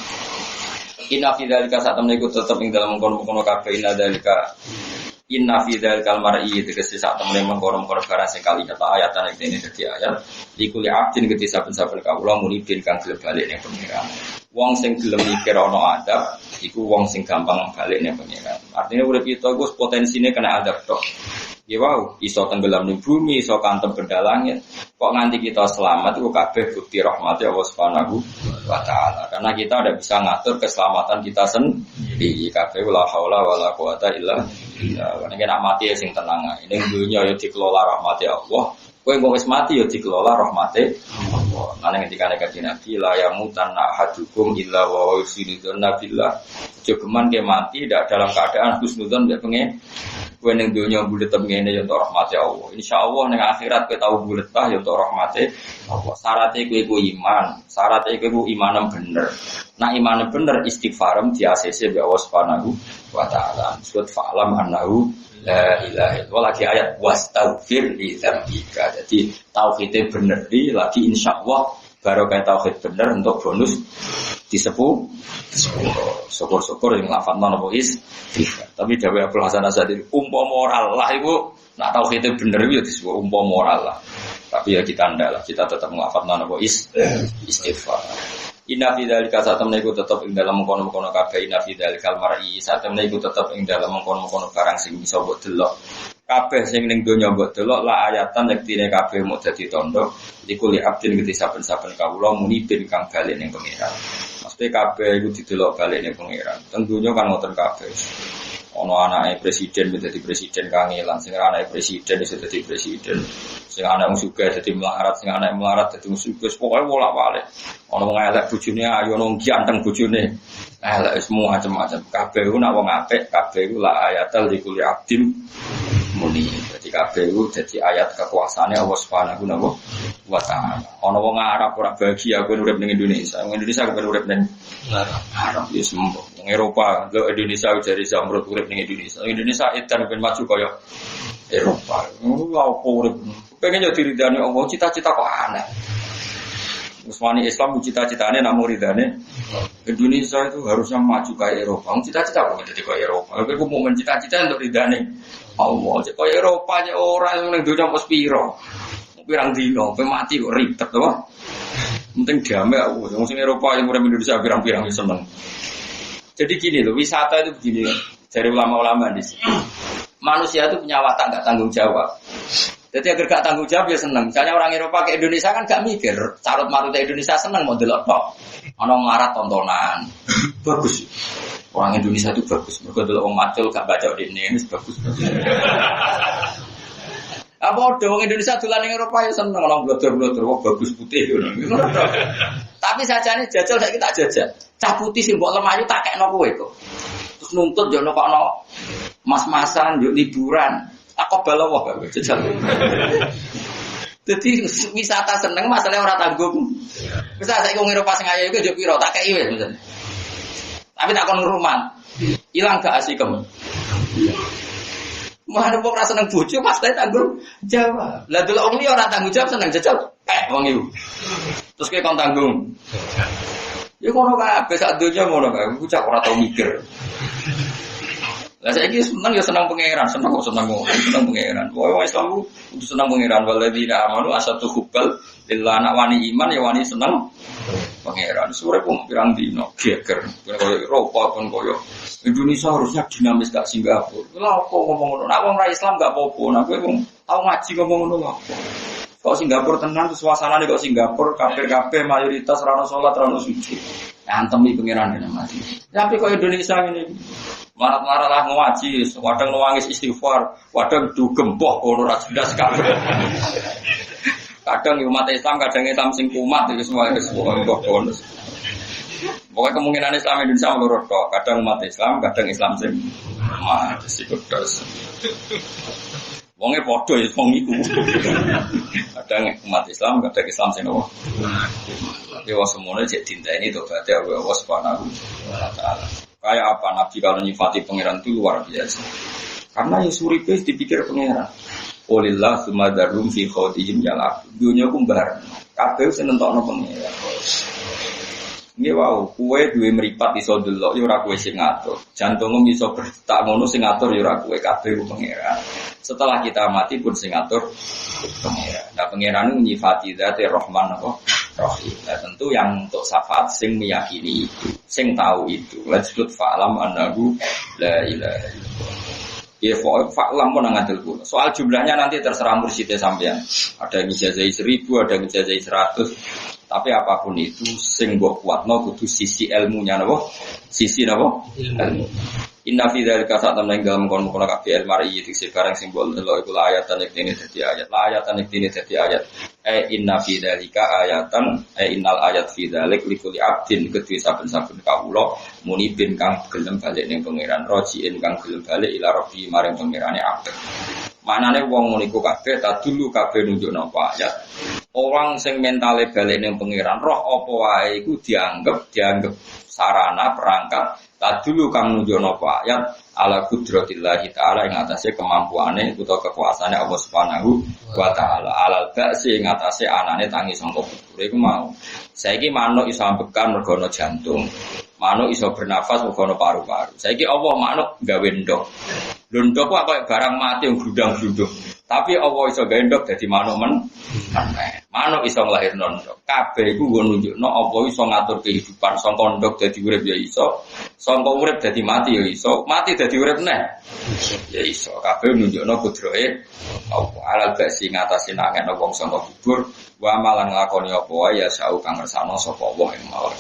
Inna fi dzalika saat temen iku tetep ing dalam mengkono-mengkono kabeh inna fi dzalikal mar'i tegese saat temen mengkono-mengkono barang sing kali kata ayatan iki dene dadi ayat likuli abdin geti saben-saben kawula munibin kang gelem balik ning pengiran. Wong sing gelem mikir ana adab iku wong sing gampang balik ning pengiran. Artinya urip kita iku potensine kena adab tok. Ya wow, iso tenggelam ning bumi, iso kantem benda langit. Kok nganti kita selamat itu kabeh bukti rahmati Allah Subhanahu wa taala. Karena kita tidak bisa ngatur keselamatan kita sendiri. Kabeh la haula wala quwata illa billah. Nek nek mati sing tenang ae. Ning dunya ya dikelola rahmati Allah. Kowe engko wis mati ya dikelola rahmati Allah. Nang ngendikane kanjeng Nabi la yamutanna ahadukum illa wa yusidun nabillah. Jogeman ke mati tidak dalam keadaan husnudzon mbek pengen kowe ning donya bulet ngene ya untuk rahmati Allah. Insyaallah ning akhirat kowe tau bulet tah ya untuk rahmati Allah. Syaratnya kowe iku iman, syaratnya kowe iku imanem bener. Nah imanem bener istighfaram di ACC be Allah Subhanahu wa taala. Surat fa'lam annahu la ilaha illallah lagi ayat wastaghfir li dzambika. Jadi tauhidnya bener di lagi insyaallah baru kayak tauhid bener untuk bonus disepuh syukur-syukur yang lafadzna napa istighfar. Tapi dawuh Abdul Hasan Asy'ari umpama moral lah iku nak tauhid bener ya disebut umpama moral lah. Tapi ya kita ndak lah, kita tetap nglafadzna napa istighfar. Inna fi dzalika satamna iku tetep ing dalam mengkono-mengkono kabeh inna fi dzalikal mar'i satamna iku tetep ing dalam mengkono-mengkono barang sing bisa mbok delok. Kabeh sing ning donya mbok delok la ayatan yektine kabeh mau dadi tandha iku li abdin geti saben-saben kawula muni ben kang bali ning pangeran. Mesti kabeh iku didelok bali ning pangeran. Teng donya kan ngoten kabeh. Ono anake presiden dadi presiden kangelan, sing anake presiden iso dadi presiden. Sing anake wong sugih dadi melarat, sing anake melarat dadi wong sugih. Pokoke bolak-balik. Ono wong elek bojone ayu, ono ganteng bojone. Elek semua macam-macam. Kabeh ku nak wong apik, kabeh ku la ayatal likuli abdim muni. Jadi kabeh ku dadi ayat kekuasaane Allah Subhanahu wa taala. Ono wong Arab ora bahagia kowe urip ning Indonesia. Wong Indonesia kowe urip ning Arab ya sembuh. Wong Eropa, lho Indonesia jare Zamrud urip ning Indonesia. Indonesia edan ben maju kaya Eropa. Lha opo urip. Pengen yo diridani Allah, cita-cita kok aneh. Usmani Islam cita-citane nak muridane Indonesia itu harusnya maju kayak Eropa. Cita-cita kok jadi kayak Eropa. Kowe mau mencita-cita untuk ridane Allah. Cek kayak Eropa aja orang yang donya mos piro. Pirang dino, kowe mati kok ribet to. Penting damai aku. Wong sing Eropa yang urip Indonesia pirang-pirang seneng. Jadi gini loh, wisata itu begini. Dari ulama-ulama di sini. Manusia itu punya watak enggak tanggung jawab. Jadi agar gak tanggung jawab ya seneng. Misalnya orang Eropa ke Indonesia kan gak mikir. Carut marut Indonesia seneng mau delok tok. Ono melarat tontonan. Bagus. Orang Indonesia itu bagus. Mergo delok wong macul gak baca dene bagus. Apa udah wong Indonesia dolan ning Eropa ya seneng orang blodor-blodor wong bagus putih ngono. Tapi sajane jajal saiki tak jajal. Cah putih sing mbok lemayu tak kekno kowe kok. Terus nuntut yo ono mas-masan yo liburan. Aku balawah gak jajal. Jadi wisata seneng masalahnya orang tanggung. Bisa saya ngomong Eropa sing ayu iku yo piro tak kei wis misalnya. Tapi tak kon ngruman. Ilang gak asikem. Mana wong ra seneng bojo pasti tanggung jawab. Lah delok wong liya ora tanggung jawab seneng jajal. Wong iku. Terus kowe kon tanggung. Ya ngono kabeh sak donya ngono kae. Ku cak ora tau mikir. Lah saiki seneng ya seneng pangeran, seneng pangeran. Wong Islam kudu seneng pangeran waladina amanu asatu hubbal lillah anak wani iman ya wani seneng pangeran. Sore pun pirang dino geger. Koyo Eropa pun koyo Indonesia harusnya dinamis gak Singapura. Lha apa ngomong ngono? Nek wong ra Islam gak apa-apa, nek kowe wong tau ngaji ngomong ngono lho. Kok Singapura tenan terus suasanane kok Singapura kafir-kafir mayoritas ra ono salat ra ono sujud. Antemi pangeran dene mati. Tapi kok Indonesia ini marah-marah lah ngaji, wadang nangis istighfar, wadang dugempoh ora ora jelas kabeh. Kadang umat Islam, kadang Islam sing kumat itu semua bonus. Pokoknya kemungkinan Islam Indonesia loro tok, kadang umat Islam, kadang Islam sing kumat sikut dos. Wonge padha ya wong iku. Kadang umat Islam, kadang Islam sing nopo. Ya wong semono cek dinteni tobat ya Allah Subhanahu wa taala. Kayak apa Nabi kalau nyifati pangeran itu luar biasa. Karena yang suripe dipikir pangeran. Olillah sumadarum fi khawdihim yalak. Dunia kumbar. Kabeh sing nentokno pangeran. Nggih wau, kowe duwe mripat iso delok ya ora kowe sing ngatur. Jantungmu iso berdetak ngono sing ngatur ya ora kowe kabeh pangeran. Setelah kita mati pun sing ngatur pangeran. Nah pangeran itu nyifati dzate Rahman apa? Rahim. Nah tentu yang untuk syafaat sing meyakini itu, sing tahu itu. Disebut fa'lam annahu la ilaha illallah. Ya fa'lam pun ngadil pun. Soal jumlahnya nanti terserah mursyidnya sampean. Ada yang ijazah 1000, ada yang ijazah 100. Tapi apapun itu sing mbok kuatno kudu sisi ilmunya napa? Sisi napa? Ilmu. Inna fi dzalika sa'atan ing dalem kono-kono kabeh al-mar'i diksi barang simbol delok iku ayatan iki dadi ayat. La ayatan iki dadi ayat. Inna fi dzalika ayatan innal ayat fi dzalik likulli abdin kedue saben-saben kawula munibin kang gelem balik ning pangeran rojiin kang gelem balik ila rabbi maring pangerane abad. Manane wong ngono iku kabeh tadulu kabeh nunjukno apa ayat. Orang sing mentale balik ning pangeran roh apa wae iku dianggap sarana perangkat tadulu kang nunjukno apa ayat ala qudratillahi taala ing atase kemampuane utawa kekuasaane Allah Subhanahu wa taala alal ba'si ing atase anane tangi sangka kubur iku mau. Saiki manuk iso ambekan mergo ana jantung. Manuk iso bernafas mergo ana paru-paru. Saiki Allah manuk gawe ndok. Lho ndok kok koyo barang mati yang gludang-gludung. Tapi Allah iso gawe ndok dadi manuk men. Manuk iso nglahirno ndok. Kabeh iku nggo nunjukno apa iso ngatur kehidupan sangka ndok dadi urip ya iso. Sangka urip dadi mati ya iso. Mati dadi urip neh. Ya iso. Kabeh nunjukno kudrahe Allah. Alal ba'si ngatasi nangen wong sangka kubur wa malang lakoni apa wae ya sau kang ngersano sapa Allah ing mawon.